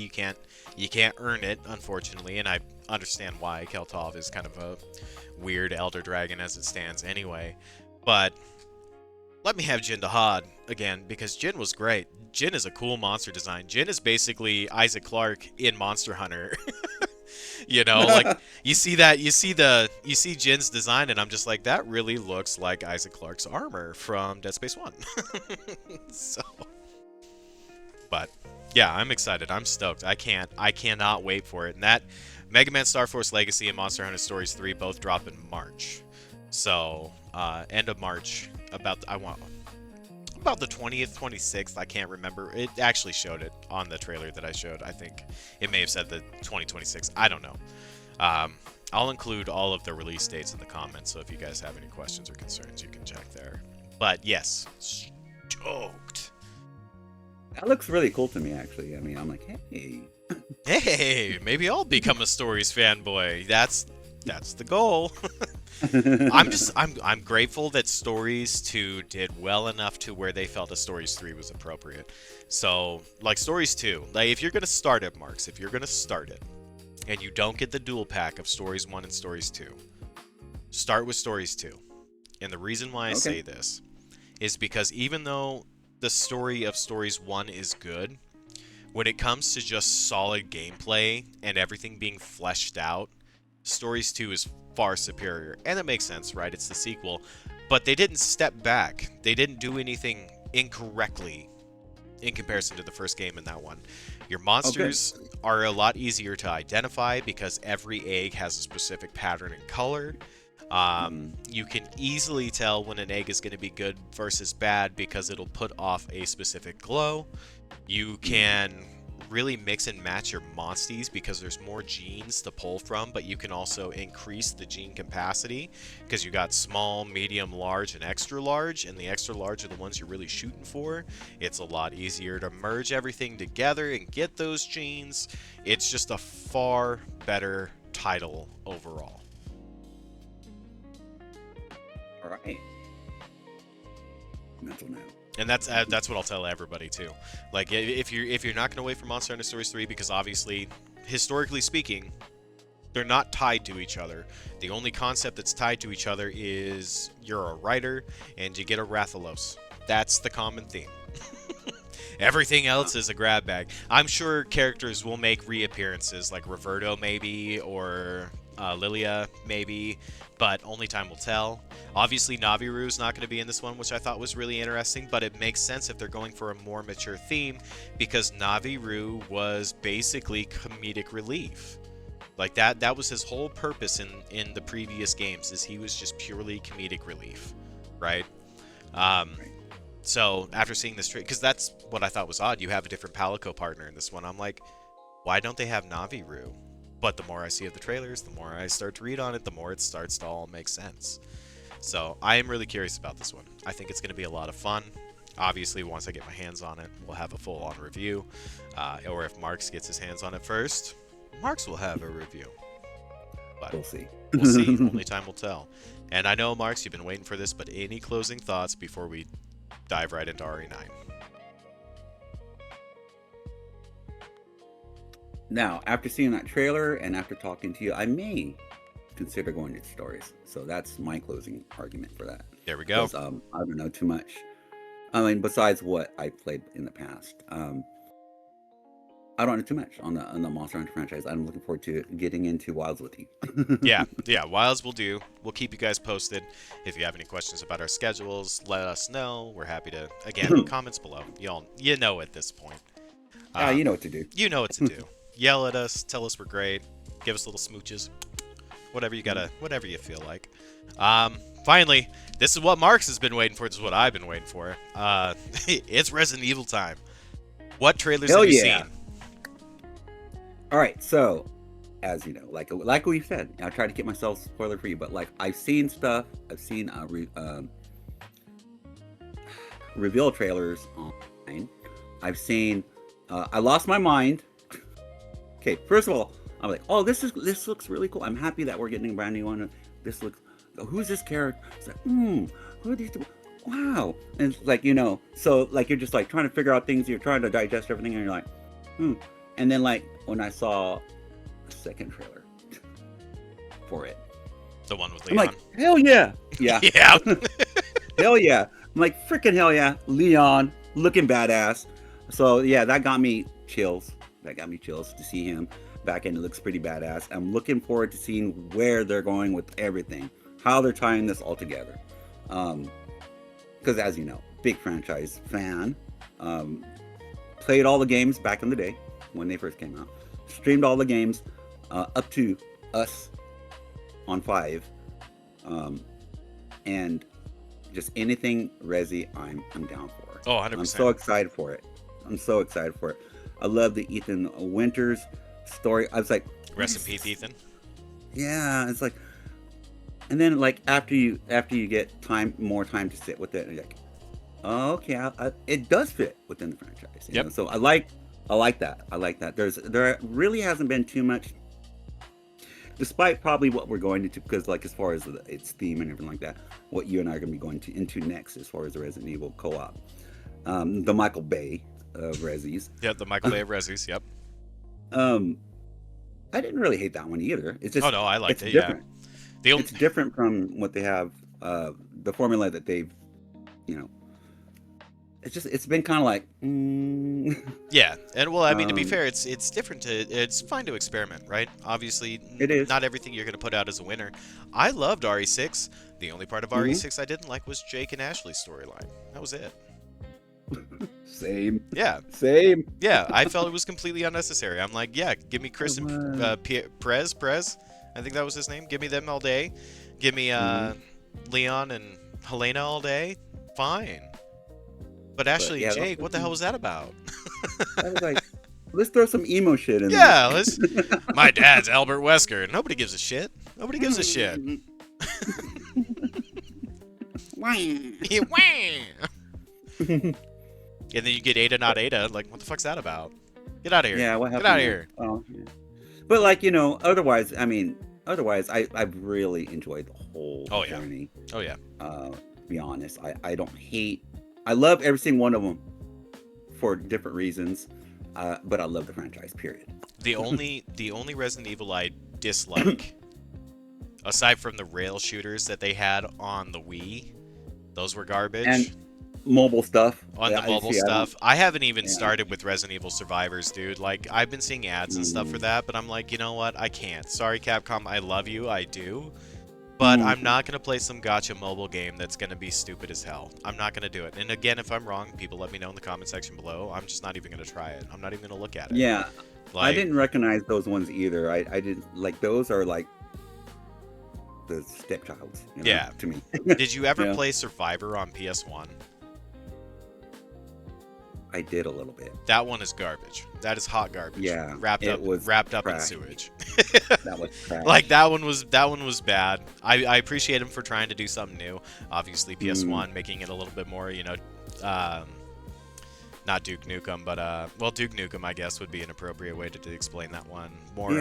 You can't earn it, unfortunately, and I understand why. Keltov is kind of a weird Elder Dragon as it stands anyway, but let me have Jin Dahad again, because Jin was great. Jin is a cool monster design. Jin is basically Isaac Clarke in Monster Hunter. You know, like you see Jin's design, and I'm just like, that really looks like Isaac Clarke's armor from Dead Space 1. So, but yeah, I'm excited. I'm stoked. I cannot wait for it. And that MegaMan Star Force Legacy and Monster Hunter Stories 3 both drop in March. So, end of March, about the 20th, 26th, I can't remember. It actually showed it on the trailer that I showed. I think it may have said the 2026. I don't know. I'll include all of the release dates in the comments, so if you guys have any questions or concerns, you can check there. But yes, stoked. That looks really cool to me, actually. I mean, I'm like, hey. Hey, maybe I'll become a Stories fanboy. That's the goal. I'm grateful that Stories 2 did well enough to where they felt that Stories 3 was appropriate. So, like Stories 2, like if you're gonna start it, Marks, if you're gonna start it, and you don't get the dual pack of Stories 1 and Stories 2, start with Stories 2. And the reason why I say this is because even though the story of Stories 1 is good, when it comes to just solid gameplay and everything being fleshed out, Stories 2 is far superior. And it makes sense, right? It's the sequel. But they didn't step back. They didn't do anything incorrectly in comparison to the first game in that one. Your monsters are a lot easier to identify because every egg has a specific pattern and color. You can easily tell when an egg is going to be good versus bad because it'll put off a specific glow. You can really mix and match your monsties because there's more genes to pull from, but you can also increase the gene capacity because you got small, medium, large, and extra large, and the extra large are the ones you're really shooting for. It's a lot easier to merge everything together and get those genes. It's just a far better title overall. All right. Mental note. And that's what I'll tell everybody too. Like if you're not gonna wait for Monster Hunter Stories 3, because obviously, historically speaking, they're not tied to each other. The only concept that's tied to each other is you're a writer and you get a Rathalos. That's the common theme. Everything else is a grab bag. I'm sure characters will make reappearances, like Roberto maybe, or Lilia maybe, but only time will tell. Obviously, Naviru's not going to be in this one, which I thought was really interesting, but it makes sense if they're going for a more mature theme, because Naviru was basically comedic relief. Like that was his whole purpose in the previous games, is he was just purely comedic relief, right? So after seeing this trade, because that's what I thought was odd, you have a different Palico partner in this one. I'm like, why don't they have Naviru? But the more I see of the trailers, the more I start to read on it, the more it starts to all make sense. So I am really curious about this one. I think it's going to be a lot of fun. Obviously, once I get my hands on it, we'll have a full-on review. Or if Marks gets his hands on it first, Marks will have a review. But we'll see. We'll see. Only time will tell. And I know, Marks, you've been waiting for this, but any closing thoughts before we dive right into RE9? Now, after seeing that trailer and after talking to you, I may consider going to Stories. So that's my closing argument for that. There we go. I don't know too much. I mean, besides what I played in the past, I don't know too much on the Monster Hunter franchise. I'm looking forward to getting into Wilds with you. yeah, Wilds will do. We'll keep you guys posted. If you have any questions about our schedules, let us know. We're happy to, again, comments below. You know at this point. You know what to do. You know what to do. Yell at us, tell us we're great, give us little smooches, whatever you feel like. Finally, this is what Marks has been waiting for. This is what I've been waiting for. It's Resident Evil time. What trailers have you seen? All right, so as you know, like we said, I tried to get myself spoiler free, but like I've seen stuff. I've seen reveal trailers online. I've seen. I lost my mind. Okay, first of all, I'm like, oh, this looks really cool. I'm happy that we're getting a brand new one. This looks, who's this character? It's like, who are these two? Wow. And it's like, so like you're just like trying to figure out things. You're trying to digest everything, and you're like, And then like when I saw a second trailer for it, the one with Leon, I'm like, hell yeah, yeah. Hell yeah. I'm like, freaking hell yeah, Leon looking badass. So yeah, that got me chills. To see him. back end. It looks pretty badass. I'm looking forward to seeing where they're going with everything, how they're tying this all together. Because as you know, big franchise fan. Played all the games back in the day when they first came out. Streamed all the games up to us on 5. And just anything Resi, I'm down for. Oh, 100%. I'm so excited for it. I love the Ethan Winters story. I was like, rest in peace, Ethan. Yeah, it's like, and then like after you get more time to sit with it, and you're like, oh, okay, it does fit within the franchise. You know? So I like that. There really hasn't been too much, despite probably what we're going into, because like as far as its theme and everything like that, what you and I are going to be going into next as far as the Resident Evil co-op, the Michael Bay of Resis. Yep, the Michael Bay of Resis. Yep. I didn't really hate that one either. It's just, oh no, I liked it. Different. Yeah, it's different from what they have, the formula that they've, you know. It's been kind of like, yeah, and well, I mean, to be fair, it's different it's fine to experiment, right? Obviously, it is. Not everything you're going to put out as a winner. I loved RE6. The only part of RE6 I didn't like was Jake and Ashley's storyline. That was it. Same. Yeah. Same. Yeah, I felt it was completely unnecessary. I'm like, yeah, give me Chris and Prez. I think that was his name. Give me them all day. Give me Leon and Helena all day. Fine. But Ashley and Jake, what the hell was that about? I was like, let's throw some emo shit in there. Yeah, let's. My dad's Albert Wesker. Nobody gives a shit. Nobody gives a shit. And then you get Ada, not Ada. Like, what the fuck's that about? Get out of here. Yeah, what happened? Get out of here. Oh, yeah. But like, you know, otherwise, I've really enjoyed the whole journey. Oh yeah. To be honest, I don't hate. I love every single one of them for different reasons, but I love the franchise. Period. The only Resident Evil I dislike, aside from the rail shooters that they had on the Wii, those were garbage. And mobile stuff. On the mobile stuff. I haven't even started with Resident Evil Survivors, dude. Like, I've been seeing ads and stuff for that, but I'm like, you know what? I can't. Sorry, Capcom. I love you. I do. But I'm not going to play some gacha mobile game that's going to be stupid as hell. I'm not going to do it. And again, if I'm wrong, people let me know in the comment section below. I'm just not even going to try it. I'm not even going to look at it. Yeah. Like, I didn't recognize those ones either. I didn't, like, those are like the stepchilds, you know, to me. Did you ever play Survivor on PS1? I did a little bit. That one is garbage. That is hot garbage. Yeah, wrapped up in sewage. That was trash. Like that one was bad. I appreciate him for trying to do something new. Obviously, PS1 making it a little bit more, you know, not Duke Nukem, but well, Duke Nukem, I guess, would be an appropriate way to explain that one. More,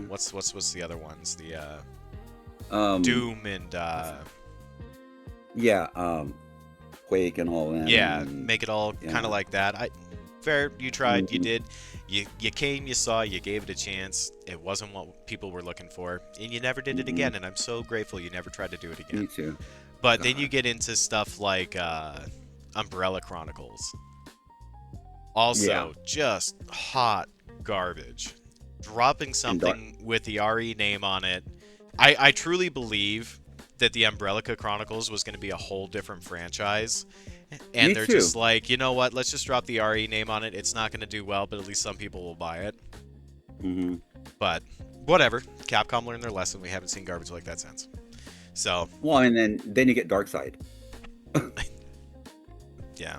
what's the other ones? The Doom and Quake and all that. Yeah, make it all kind of like that. Fair, you tried, you did. You came, you saw, you gave it a chance. It wasn't what people were looking for, and you never did it again, and I'm so grateful you never tried to do it again. Me too. But then you get into stuff like Umbrella Chronicles. Also, just hot garbage. Dropping something with the RE name on it. I truly believe that the Umbrella Chronicles was going to be a whole different franchise. And Me they're too. just like, you know what? Let's just drop the RE name on it. It's not going to do well, but at least some people will buy it. But whatever. Capcom learned their lesson. We haven't seen garbage like that since. So. Well, and then you get Darkside. Yeah.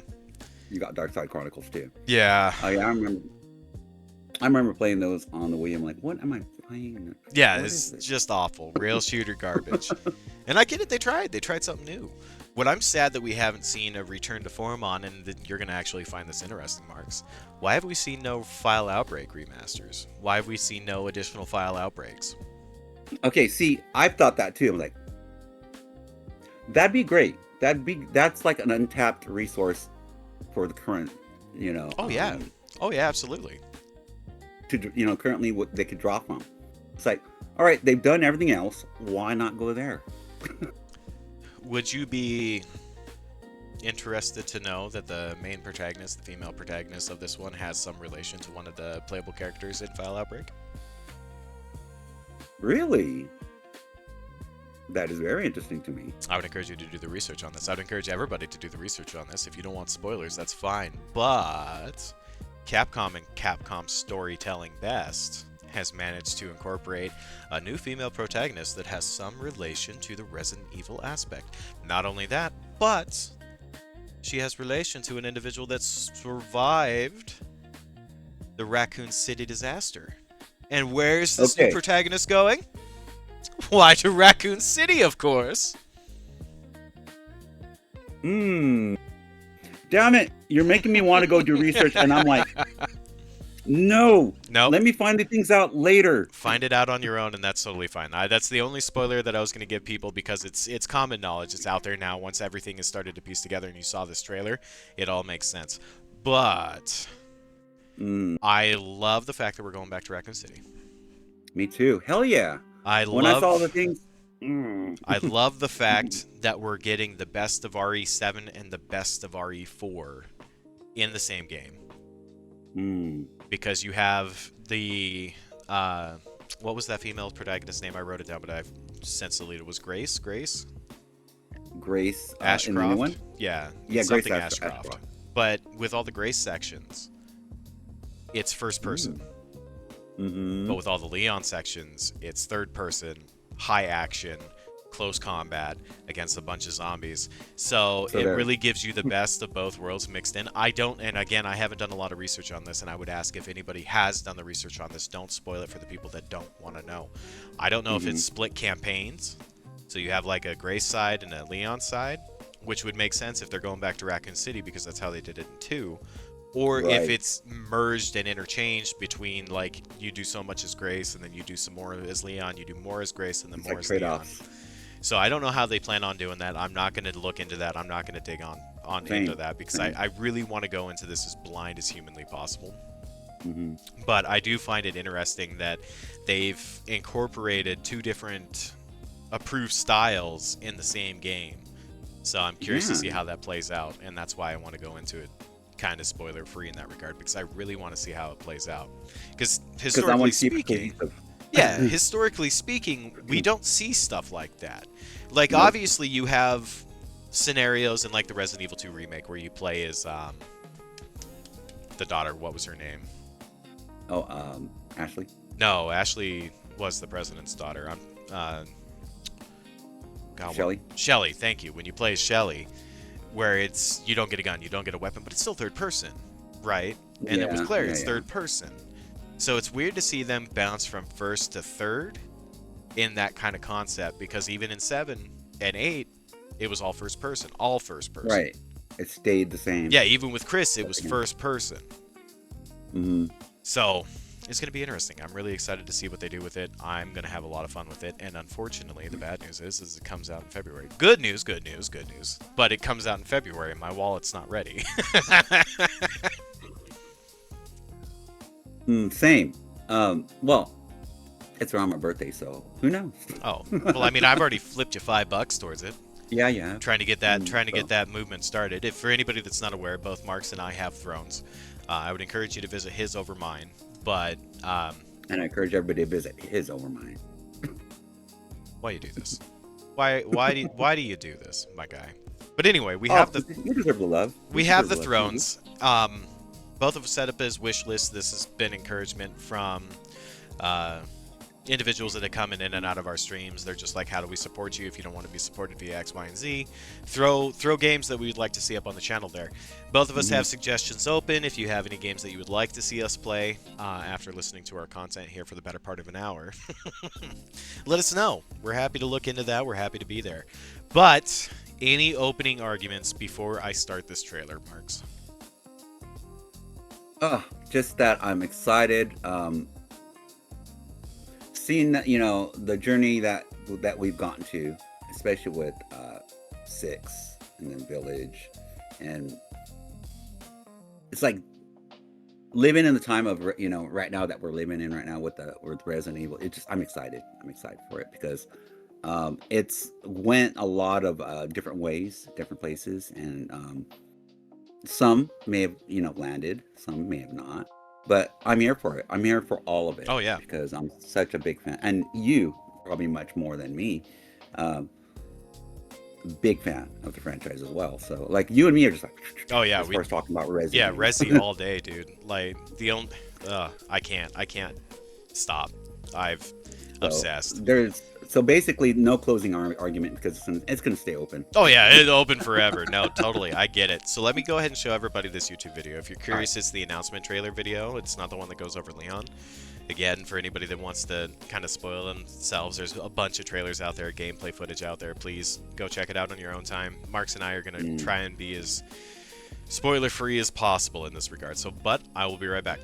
You got Darkside Chronicles too. Yeah. Oh yeah, I remember playing those on the Wii. I'm like, what am I playing? Yeah, it's just awful. Rail shooter garbage. And I get it. They tried something new. What I'm sad that we haven't seen a return to form on, and that you're going to actually find this interesting, Marks. Why have we seen no File Outbreak remasters? Why have we seen no additional File Outbreaks? Okay, see, I've thought that too. I'm like, that'd be great. That's like an untapped resource for the current, you know. Oh yeah. Oh yeah, absolutely. To, you know, currently what they could draw from. It's like, all right, they've done everything else. Why not go there? Would you be interested to know that the main protagonist, the female protagonist of this one, has some relation to one of the playable characters in File Outbreak. Really? That is very interesting to me. I would encourage you to do the research on this. I would encourage everybody to do the research on this. If you don't want spoilers, that's fine. But Capcom and Capcom Storytelling Best has managed to incorporate a new female protagonist that has some relation to the Resident Evil aspect. Not only that, but she has relation to an individual that survived the Raccoon City disaster. And where's this new protagonist going? Why, to Raccoon City, of course. Damn it. You're making me want to go do research, and I'm like, no. Let me find the things out later. Find it out on your own, and that's totally fine. That's the only spoiler that I was going to give people because it's common knowledge. It's out there now. Once everything is started to piece together and you saw this trailer, it all makes sense. But I love the fact that we're going back to Raccoon City. Me too. Hell yeah. I saw the things. I love the fact that we're getting the best of RE7 and the best of RE4 in the same game. Because you have the what was that female protagonist's name? I wrote it down, but I've since deleted. It was Grace. Ashcroft. In the new one? Yeah. Grace Ashcroft. But with all the Grace sections, it's first person. But with all the Leon sections, it's third person, high action, close combat against a bunch of zombies. So it really gives you the best of both worlds mixed in. And again, I haven't done a lot of research on this, and I would ask if anybody has done the research on this, don't spoil it for the people that don't want to know. I don't know if it's split campaigns, so you have like a Grace side and a Leon side, which would make sense if they're going back to Raccoon City because that's how they did it in 2. Or if it's merged and interchanged between, like, you do so much as Grace, and then you do some more as Leon, you do more as Grace, and then more as Leon. So I don't know how they plan on doing that. I'm not going to look into that. I'm not going to dig into that because I really want to go into this as blind as humanly possible. But I do find it interesting that they've incorporated 2 different approved styles in the same game. So I'm curious to see how that plays out, and that's why I want to go into it kind of spoiler free in that regard because I really want to see how it plays out. Because historically speaking, we don't see stuff like that. Like obviously you have scenarios in like the Resident Evil 2 remake where you play as the daughter. What was her name? Ashley. No, Ashley was the president's daughter. Shelly. Thank you. When you play as Shelly, where it's you don't get a gun, you don't get a weapon, but it's still third person, right? And then with Claire, it's third person. So it's weird to see them bounce from first to third in that kind of concept because even in 7 and 8, it was all first person. Right. It stayed the same. Yeah, even with Chris, it was first person. So it's going to be interesting. I'm really excited to see what they do with it. I'm going to have a lot of fun with it. And unfortunately, the bad news is it comes out in February. Good news. But it comes out in February and my wallet's not ready. Same. Well, it's around my birthday, so who knows? Oh, well, I mean, I've already flipped you $5 towards it. Yeah. Trying to get that movement started. If for anybody that's not aware, both Marks and I have Thrones. I would encourage you to visit his over mine. But and I encourage everybody to visit his over mine. Why you do this? Why do you do this, my guy? But anyway, we have you deserve the love. We have the Thrones. Both of us set up his wish list. This has been encouragement from individuals that have come in and out of our streams. They're just like, how do we support you if you don't want to be supported via X, Y, and Z? Throw games that we'd like to see up on the channel there. Both of us have suggestions open. If you have any games that you would like to see us play after listening to our content here for the better part of an hour, let us know. We're happy to look into that. We're happy to be there. But any opening arguments before I start this trailer, Marks? Just that I'm excited. Seeing that, the journey that we've gotten to, especially with 6 and then Village, and it's like living in the time of right now that we're living in right now with Resident Evil. I'm excited for it because It's went a lot of different ways, different places, and some may have landed, some may have not. But I'm here for it. I'm here for all of it. Oh yeah, because I'm such a big fan, and you probably much more than me. Um, Big fan of the franchise as well. So like you and me are just like, oh yeah, as far as talking about Resi. yeah, Resi all day, dude. Like the only, I can't stop. I've obsessed. So basically no closing argument because it's gonna stay open. Oh yeah, it's open forever. No, totally, I get it. So let me go ahead and show everybody this YouTube video. If you're curious, it's the announcement trailer video. It's not the one that goes over Leon. Again, for anybody that wants to kind of spoil themselves, there's a bunch of trailers out there, gameplay footage out there. Please go check it out on your own time. Marks and I are going to try and be as spoiler-free as possible in this regard. So, but I will be right back.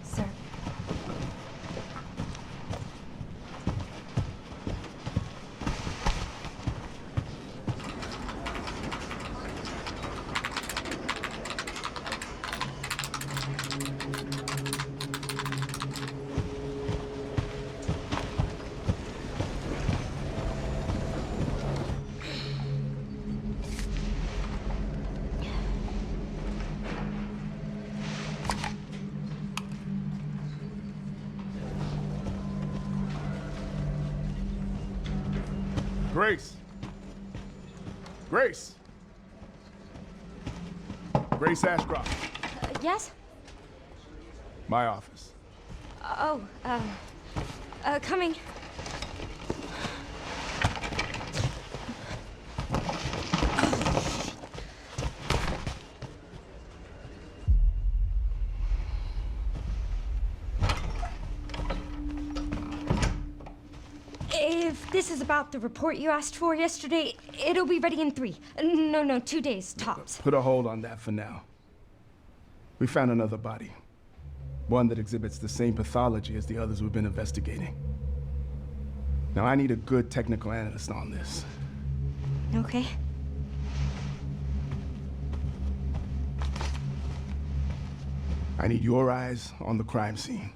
Sir. Grace! Grace! Grace Ashcroft. Yes? My office. Oh, coming. If this is about the report you asked for yesterday, it'll be ready in 3. No, 2 days, tops. Put a hold on that for now. We found another body. One that exhibits the same pathology as the others we've been investigating. Now, I need a good technical analyst on this. Okay. I need your eyes on the crime scene.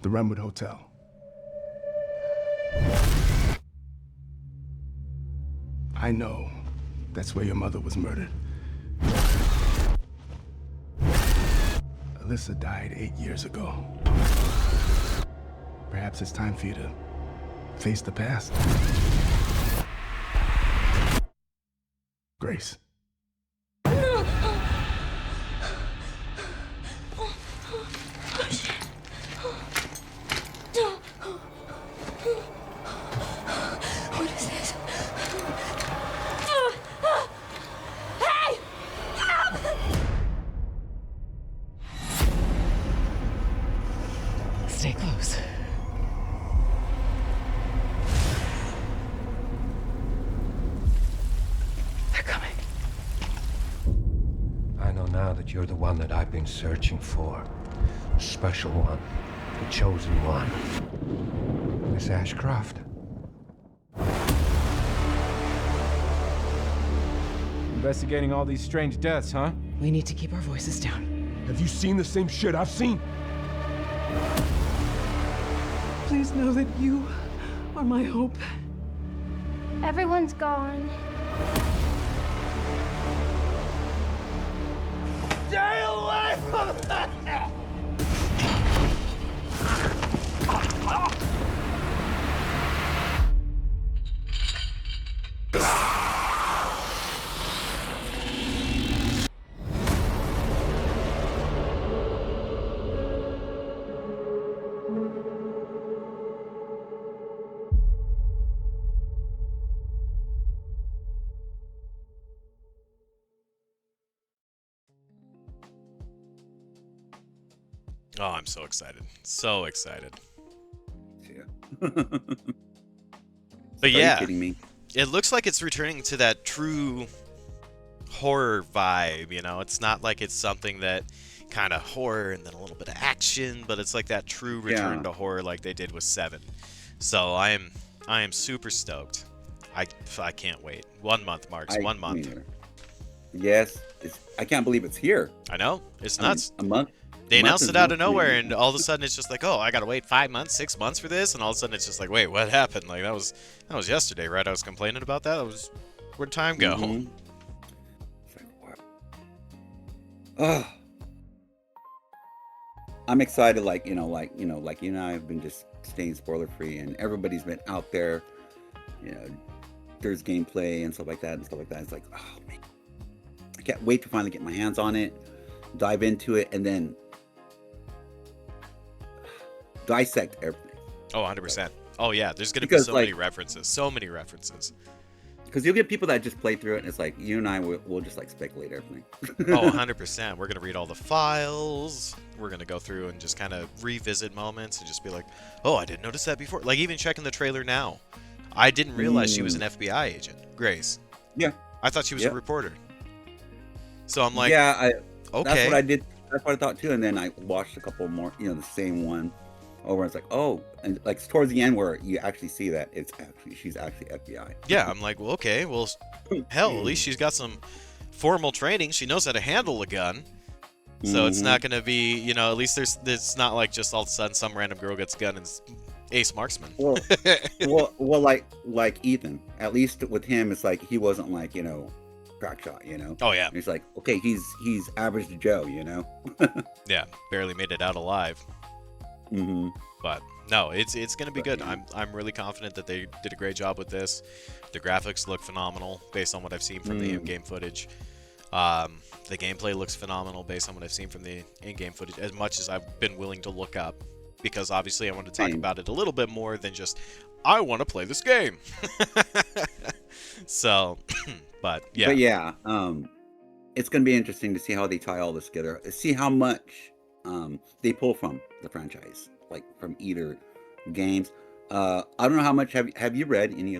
The Renwood Hotel. I know that's where your mother was murdered. Alyssa died 8 years ago. Perhaps it's time for you to face the past. Grace. What is this? Hey! Stay close. They're coming. I know now that you're the one that I've been searching for. The special one. The chosen one. Miss Ashcroft. Investigating all these strange deaths, huh? We need to keep our voices down. Have you seen the same shit I've seen? Please know that you are my hope. Everyone's gone. Stay away from that! Oh, I'm so excited. So excited. Yeah. But yeah, Are you kidding me? it looks like it's returning to that true horror vibe, you know? It's not like it's something that kind of horror and then a little bit of action, but it's like that true return to horror like they did with 7. So I am super stoked. I can't wait. 1 month, Marks. 1 month. Yes, I can't believe it's here. I know, it's nuts. A month. They announced it out of nowhere, and all of a sudden it's just like, oh, I gotta wait 5 months, 6 months for this, and all of a sudden it's just like, wait, what happened? Like that was yesterday, right? I was complaining about that. Where'd time go? Mm-hmm. It's like, wow. I'm excited, like you and I have been just staying spoiler free, and everybody's been out there. There's gameplay and stuff like that. It's like, oh man, I can't wait to finally get my hands on it, dive into it, and then dissect everything. Oh, 100%. Oh yeah, there's gonna be so many references. Because you'll get people that just play through it, and it's like you and I will just like speculate everything. Oh, 100%. We're gonna read all the files. We're gonna go through and just kind of revisit moments and just be like, oh, I didn't notice that before. Like even checking the trailer now, I didn't realize she was an FBI agent, Grace. Yeah. I thought she was a reporter. So I'm like, yeah, okay. That's what I did. That's what I thought too. And then I watched a couple more, the same one over. It's like, oh, and like towards the end where you actually see that she's actually FBI. Yeah, I'm like, well, okay, well, hell, at least she's got some formal training. She knows how to handle a gun. So it's not going to be, at least it's not like just all of a sudden some random girl gets a gun and ace marksman. Well, like Ethan, at least with him, it's like he wasn't like, crack shot, Oh yeah. He's like, okay, he's average Joe, Yeah, barely made it out alive. Mm-hmm. But no, it's gonna be good. I'm really confident that they did a great job with this. The graphics look phenomenal based on what I've seen from the in-game footage. The gameplay looks phenomenal based on what I've seen from the in-game footage, as much as I've been willing to look up, because obviously I want to talk about it a little bit more than just I want to play this game. So, but yeah, it's gonna be interesting to see how they tie all this together. See how much they pull from the franchise, like from either games. I don't know how much have you read any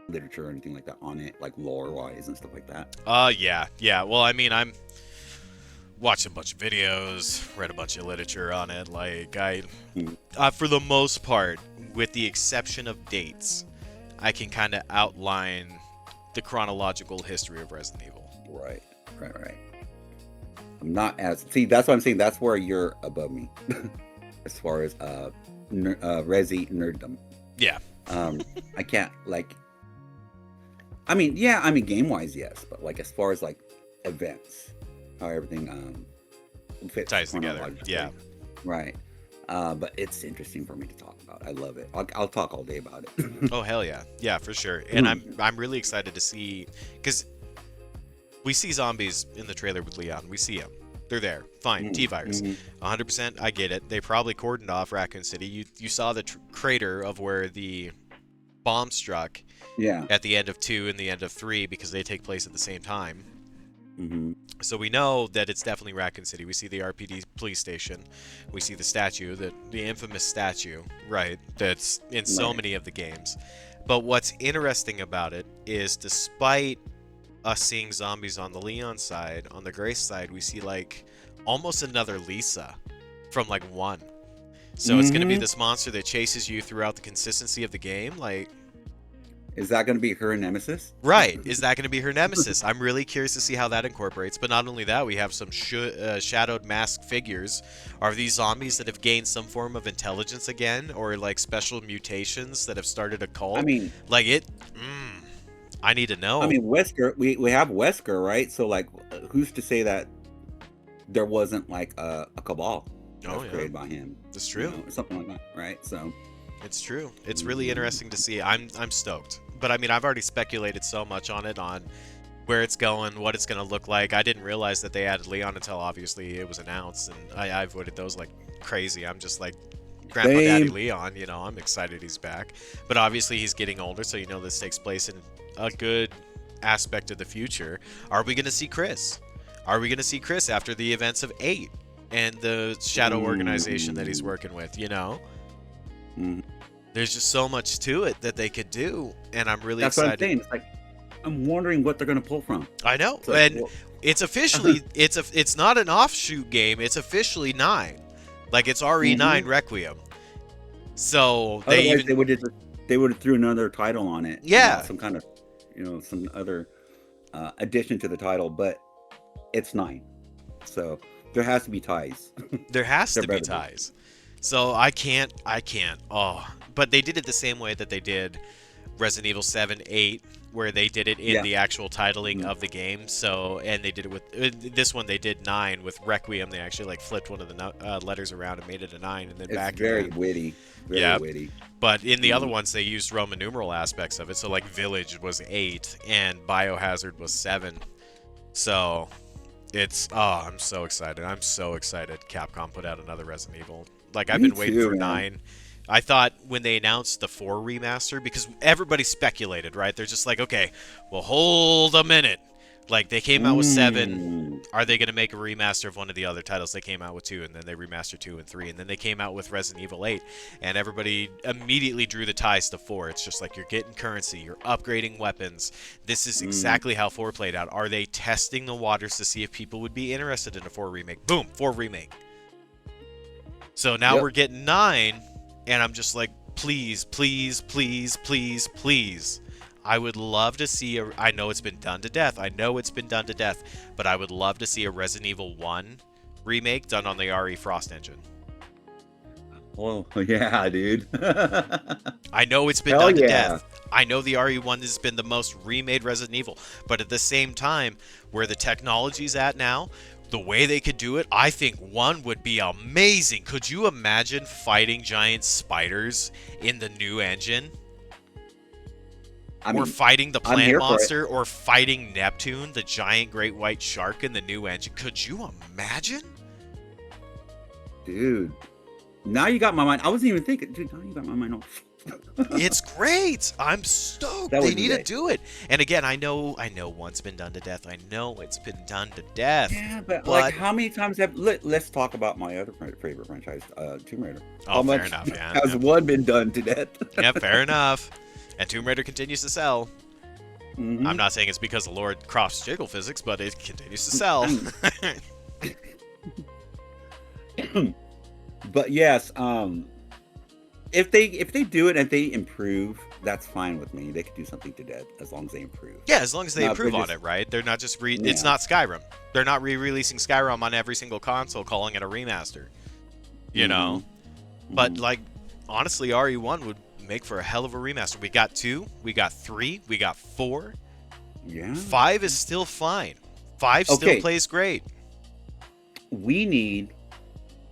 literature or anything like that on it, like lore wise and stuff like that? Yeah. Well, I mean, I'm watched a bunch of videos, read a bunch of literature on it. Like for the most part, with the exception of dates, I can kind of outline the chronological history of Resident Evil. Right. I'm not that's what I'm saying. That's where you're above me, as far as Resi nerddom. Yeah. I can't game wise, yes, but like as far as like events, how everything fits ties together. Yeah. Right. But it's interesting for me to talk about. I love it. I'll talk all day about it. Oh hell yeah, for sure. And I'm really excited to see, because we see zombies in the trailer with Leon. We see them. They're there. Fine. T-virus. 100%. I get it. They probably cordoned off Raccoon City. You saw the crater of where the bomb struck. Yeah. At the end of 2 and the end of 3, because they take place at the same time. Mm-hmm. So we know that it's definitely Raccoon City. We see the RPD police station. We see the statue, the infamous statue, right? That's in so many of the games. But what's interesting about it is, despite us seeing zombies on the Leon side, on the Grace side, we see like almost another Lisa from like 1. So it's going to be this monster that chases you throughout the consistency of the game. Like, is that going to be her nemesis? Right. Is that going to be her nemesis? I'm really curious to see how that incorporates. But not only that, we have some shadowed masked figures. Are these zombies that have gained some form of intelligence again, or like special mutations that have started a cult? I mean, like it. I need to know. I mean, Wesker. We have Wesker, right? So like, who's to say that there wasn't like a cabal created by him? That's true. Something like that, right? So it's true. It's really interesting to see. I'm stoked. But I mean, I've already speculated so much on it, on where it's going, what it's going to look like. I didn't realize that they added Leon until obviously it was announced, and I avoided those like crazy. I'm just like, Grandpa Daddy Leon, I'm excited he's back. But obviously he's getting older, so this takes place in a good aspect of the future. Are we going to see Chris? Are we going to see Chris after the events of 8 and the shadow organization that he's working with, There's just so much to it that they could do, and I'm really excited. That's what I'm saying. It's like, I'm wondering what they're gonna pull from. I know, It's like, and it's officially it's not an offshoot game. It's officially 9, like it's RE9 Requiem. So otherwise they would have threw another title on it. Yeah, some kind of some other addition to the title, but it's 9, so there has to be ties. There has to be ties. So I can't. Oh, but they did it the same way that they did Resident Evil 7, 8, where they did it in the actual titling of the game. So, and they did it with this one. They did 9 with Requiem. They actually like flipped one of the letters around and made it a 9, and then It's back. Very again. witty. Very witty. But in the other ones, they used Roman numeral aspects of it. So like Village was 8 and Biohazard was 7. So it's I'm so excited. I'm so excited. Capcom put out another Resident Evil. Like I've been waiting for 9. I thought when they announced the 4 remaster, because everybody speculated, right? They're just like, okay, well, hold a minute. Like, they came out with 7. Are they going to make a remaster of one of the other titles? They came out with 2, and then they remastered 2 and 3, and then they came out with Resident Evil 8, and everybody immediately drew the ties to 4. It's just like, you're getting currency, you're upgrading weapons. This is exactly how 4 played out. Are they testing the waters to see if people would be interested in a 4 remake? Boom, 4 remake. So now we're getting 9, and I'm just like, please, please, please, please, please. I would love to see I know it's been done to death. But I would love to see a Resident Evil 1 remake done on the RE Frost engine. Oh, yeah, dude. I know it's been done to death. I know the RE1 has been the most remade Resident Evil. But at the same time, where the technology's at now, the way they could do it, I think 1 would be amazing. Could you imagine fighting giant spiders in the new engine? Or fighting the plant monster, or fighting Neptune, the giant great white shark in the new engine. Could you imagine? Dude, now you got my mind. I wasn't even thinking. Dude, now you got my mind off. It's great. I'm stoked. They need to do it. And again, I know 1's been done to death. I know it's been done to death. Yeah, but like, how many times have... Let's talk about my other favorite franchise, Tomb Raider. Oh, fair enough, yeah. Has 1 been done to death? Yeah, fair enough. And Tomb Raider continues to sell. I'm not saying it's because of Lord Croft's jiggle physics, but it continues to sell. But yes, if they do it and they improve, that's fine with me. They could do something to death as long as they improve. Yeah, as long as they improve on it, right? They're not just it's not Skyrim. They're not re-releasing Skyrim on every single console, calling it a remaster. You know? But like, honestly, RE1 would make for a hell of a remaster. We got 2, we got 3, we got 4. Yeah. 5 is still fine. 5 still plays great. We need,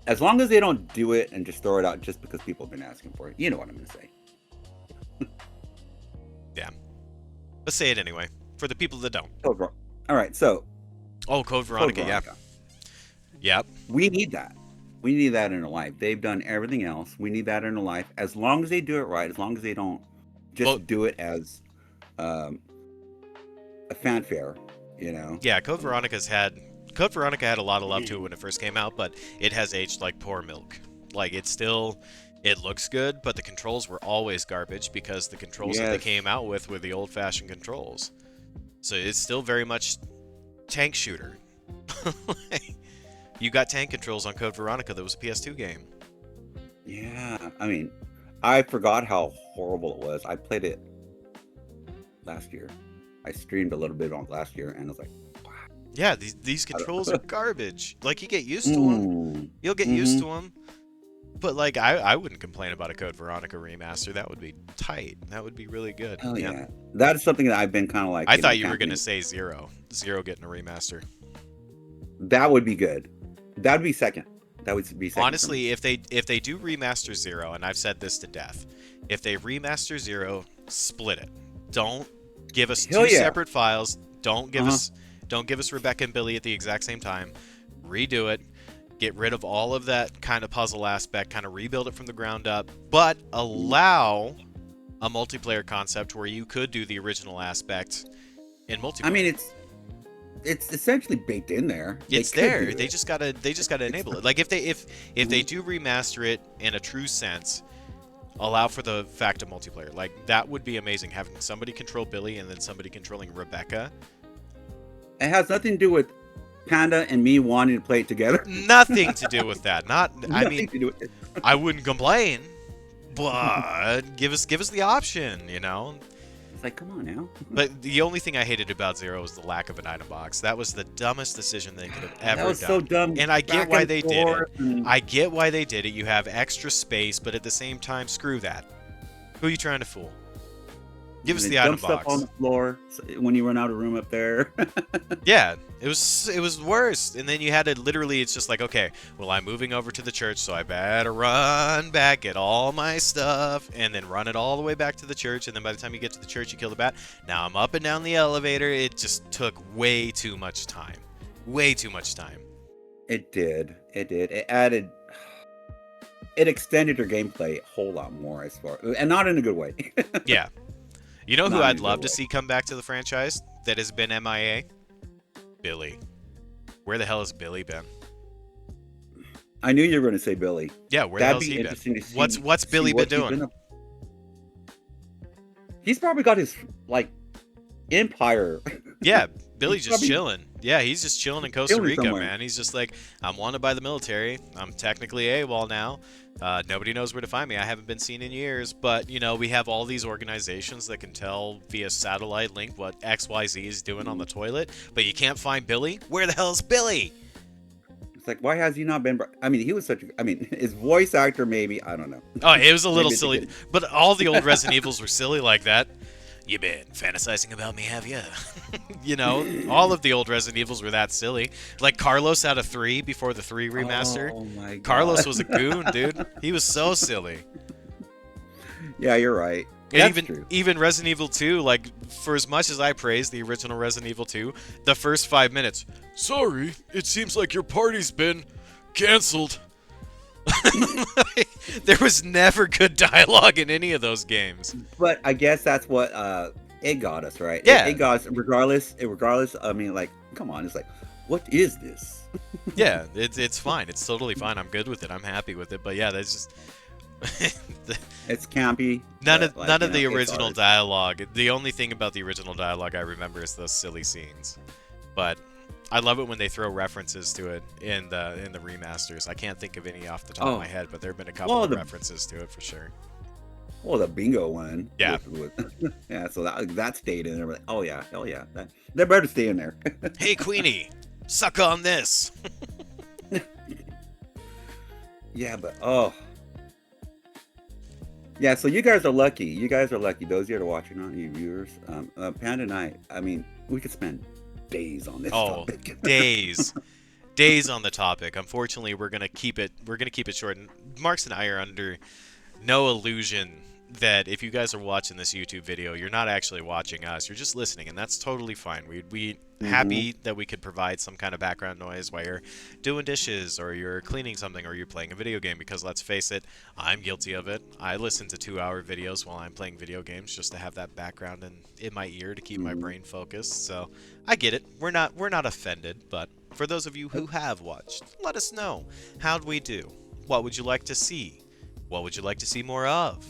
as long as they don't do it and just throw it out just because people have been asking for it. You know what I'm going to say. Yeah. Let's say it anyway, for the people that don't. All right, so. Oh, Code Veronica, yeah. Yep. We need that. We need that in our life. They've done everything else. We need that in our life. As long as they do it right, as long as they don't just do it as a fanfare, you know? Yeah, Code Veronica had a lot of love to it when it first came out, but it has aged like poor milk. Like, it looks good, but the controls were always garbage because the controls that they came out with were the old-fashioned controls. So it's still very much tank shooter. You got tank controls on Code Veronica. That was a PS2 game. Yeah, I mean, I forgot how horrible it was. I played it last year. I streamed a little bit on last year, and I was like, wow. Yeah, these controls are garbage. Like, you get used to them. You'll get used to them. But, like, I wouldn't complain about a Code Veronica remaster. That would be tight. That would be really good. Oh, yeah. That is something that I've been kind of like... I thought you were going to say Zero. Zero getting a remaster. That would be good. That would be second. That would be second. Honestly, if they do remaster Zero, and I've said this to death, if they remaster Zero, split it. Don't give us two separate files. Don't give us Rebecca and Billy at the exact same time. Redo it. Get rid of all of that kind of puzzle aspect. Kind of rebuild it from the ground up, but allow a multiplayer concept where you could do the original aspect in multiplayer. I mean, it's essentially baked in there. It's there. They just gotta enable it. Like if they do remaster it in a true sense, Allow for the fact of multiplayer. Like, that would be amazing, having somebody control Billy and then somebody controlling Rebecca. It has nothing to do with Panda and me wanting to play it together. Nothing to do with that. I Nothing mean, to do with it. I wouldn't complain, but give us the option, you know? It's like, come on now. But the only thing I hated about Zero was the lack of an item box. That was the dumbest decision they could have ever done. That was so dumb. And I get Back why and they did it. forth. I get why they did it. You have extra space, but at the same time, screw that. Who are you trying to fool? Give us And the they item dump stuff box. on the floor when you run out of room up there. Yeah, it was worse. And then you had to literally, it's just like, okay, well, I'm moving over to the church, so I better run back, get all my stuff, and then run it all the way back to the church. And then by the time you get to the church, you kill the bat. Now I'm up and down the elevator. It just took way too much time. Way too much time. It did. It did. It added. It extended your gameplay a whole lot more, as far, and not in a good way. Yeah. You know who Not in I'd a good love to way. see come back to the franchise that has been MIA? Billy. Where the hell has Billy been? I knew you were going to say Billy. Yeah, where That'd the be hell's interesting he to been? see- What's see Billy what been he's doing? up- He's probably got his empire. Yeah, Billy's He's just probably chilling. Yeah, he's just chilling in Costa chilling Rica, somewhere. man. He's just like, I'm wanted by the military. I'm technically AWOL now. Nobody knows where to find me. I haven't been seen in years. But, you know, we have all these organizations that can tell via satellite link what XYZ is doing on the toilet. But you can't find Billy? Where the hell's Billy? It's like, why has he not been? I mean, he was such. His voice actor, maybe. I don't know. Oh, it was a little Maybe it's silly. good. But all the old Resident Evils were silly like that. You been fantasizing about me, have you? You know, all of the old Resident Evils were that silly. Like Carlos out of 3 before the 3 remaster. Oh my god. Carlos was a goon, dude. He was so silly. Yeah, you're right. And That's even true. even Resident Evil 2, like, for as much as I praise the original Resident Evil 2, the first 5 minutes, sorry, it seems like your party's been canceled. There was never good dialogue in any of those games. But I guess that's what it got us, right? Yeah. It got us regardless. I mean, like, come on. It's like, what is this? Yeah, it's fine. It's totally fine. I'm good with it. I'm happy with it. But yeah, that's just It's campy. none but, of like, none you of know, the it's original ours. dialogue. The only thing about the original dialogue I remember is those silly scenes. But I love it when they throw references to it in the remasters. I can't think of any off the top of Oh. my head, but there have been a couple Well, of the- references to it for sure. Well, the bingo one. Yeah. Yeah. So that stayed in there. We're like, oh yeah, hell yeah. That better stay in there. Hey, Queenie, suck on this. Yeah, but oh. Yeah, so you guys are lucky. You guys are lucky. Those of you that are watching, on you viewers, Panda and I mean, we could spend days on this Oh, topic. days on the topic. Unfortunately, we're gonna keep it short. And Marks and I are under no illusion that if you guys are watching this YouTube video, you're not actually watching us. You're just listening, and that's totally fine. We happy that we could provide some kind of background noise while you're doing dishes or you're cleaning something or you're playing a video game, because let's face it, I'm guilty of it. I listen to 2-hour videos while I'm playing video games just to have that background in my ear to keep my brain focused. So I get it. We're not offended, but for those of you who have watched, let us know. How'd we do? What would you like to see? What would you like to see more of?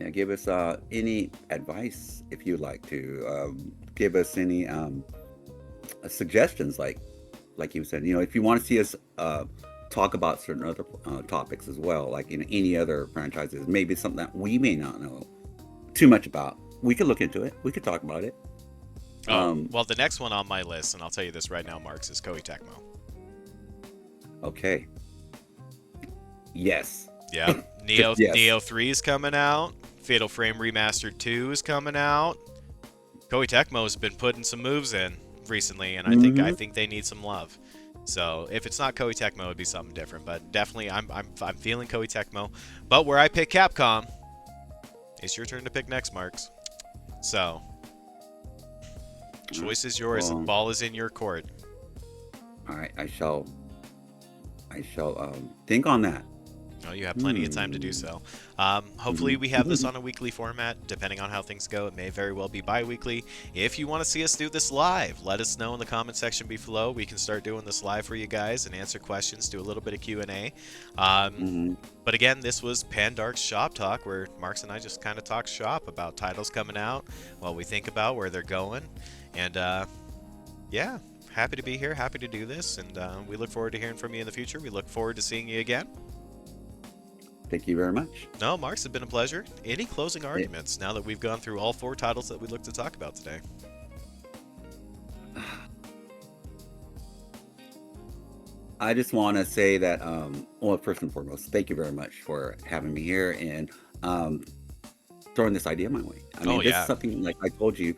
Yeah, give us any advice if you'd like to. Give us any suggestions, like you said. You know, if you want to see us talk about certain other topics as well, like in any other franchises, maybe something that we may not know too much about. We could look into it. We could talk about it. Well, the next one on my list, and I'll tell you this right now, Marks, is Koei Tecmo. Okay. Yes. Yeah. Neo Yes. Neo 3 is coming out. Fatal Frame Remastered 2 is coming out. Koei Tecmo's been putting some moves in recently, and I think they need some love. So if it's not Koei Tecmo, it'd be something different. But definitely, I'm feeling Koei Tecmo. But where I pick Capcom, it's your turn to pick next, Marks. So choice is yours. Well, Ball is in your court. All right, I shall think on that. Oh, you have plenty of time to do so. Hopefully we have this on a weekly format. Depending on how things go, it may very well be bi-weekly. If you want to see us do this live, let us know in the comment section below. We can start doing this live for you guys and answer questions, do a little bit of Q&A. But again, this was Pandarx Shop Talk, where Marks and I just kind of talk shop about titles coming out, what we think about, where they're going. And yeah, happy to be here, happy to do this, and we look forward to hearing from you in the future. We look forward to seeing you again. Thank you very much. No, Marks, it's been a pleasure. Any closing arguments now that we've gone through all 4 titles that we look to talk about today? I just want to say that, well, first and foremost, thank you very much for having me here and throwing this idea my way. I mean, this is something, like I told you,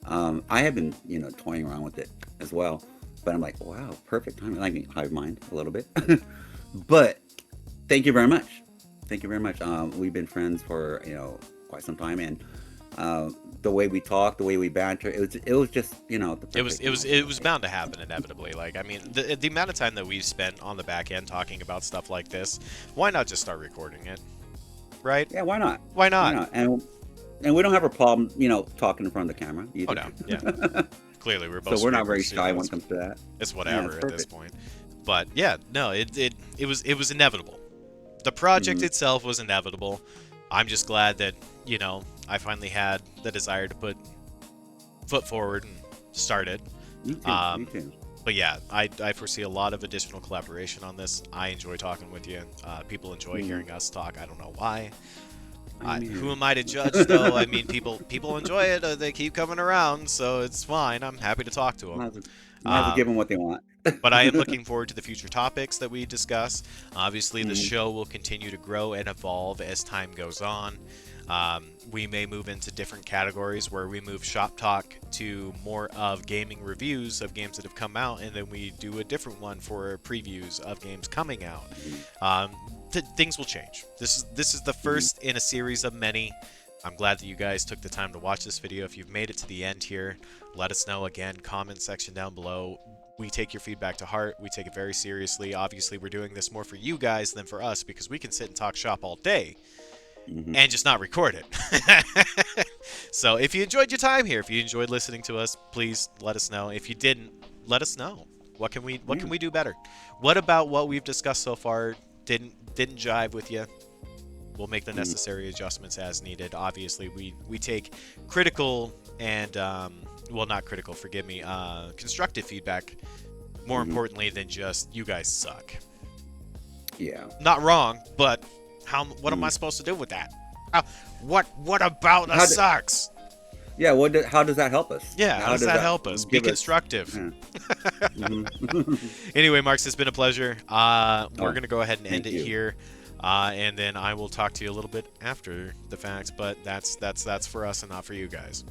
I have been, toying around with it as well. But I'm like, wow, perfect timing. Like hive mind a little bit. But thank you very much. Thank you very much. We've been friends for quite some time, and the way we talk, the way we banter, it was just it was bound to happen inevitably. Like, I mean, the amount of time that we've spent on the back end talking about stuff like this, why not just start recording it, right? Yeah, why not? Why not? And we don't have a problem, talking in front of the camera either. Oh no, yeah. Clearly, we're both. So we're not very shy when it comes to that. It's whatever at this point. But yeah, no, it was inevitable. The project itself was inevitable. I'm just glad that, I finally had the desire to put foot forward and start it. Me too. But yeah, I foresee a lot of additional collaboration on this. I enjoy talking with you. People enjoy hearing us talk. I don't know why. Who am I to judge, though? I mean, people enjoy it. They keep coming around, so it's fine. I'm happy to talk to them. Might as well give them what they want. But I am looking forward to the future topics that we discuss. Obviously, the show will continue to grow and evolve as time goes on. We may move into different categories where we move Shop Talk to more of gaming reviews of games that have come out, and then we do a different one for previews of games coming out. Things will change. This is the first in a series of many. I'm glad that you guys took the time to watch this video. If you've made it to the end here, let us know. Again, comment section down below. We take your feedback to heart. We take it very seriously. Obviously, we're doing this more for you guys than for us, because we can sit and talk shop all day and just not record it. So if you enjoyed your time here, if you enjoyed listening to us, please let us know. If you didn't, let us know. What can we do better? What about what we've discussed so far didn't jive with you? We'll make the necessary adjustments as needed. Obviously, we take critical and well, not critical, forgive me, constructive feedback more importantly than just you guys suck. Yeah. Not wrong, but what am I supposed to do with that? What about us sucks? Yeah, how does that help us? Yeah, how does that help us? Be constructive. Anyway, Marks, it's been a pleasure. We're going to go ahead and end it here. And then I will talk to you a little bit after the fact, but that's for us and not for you guys.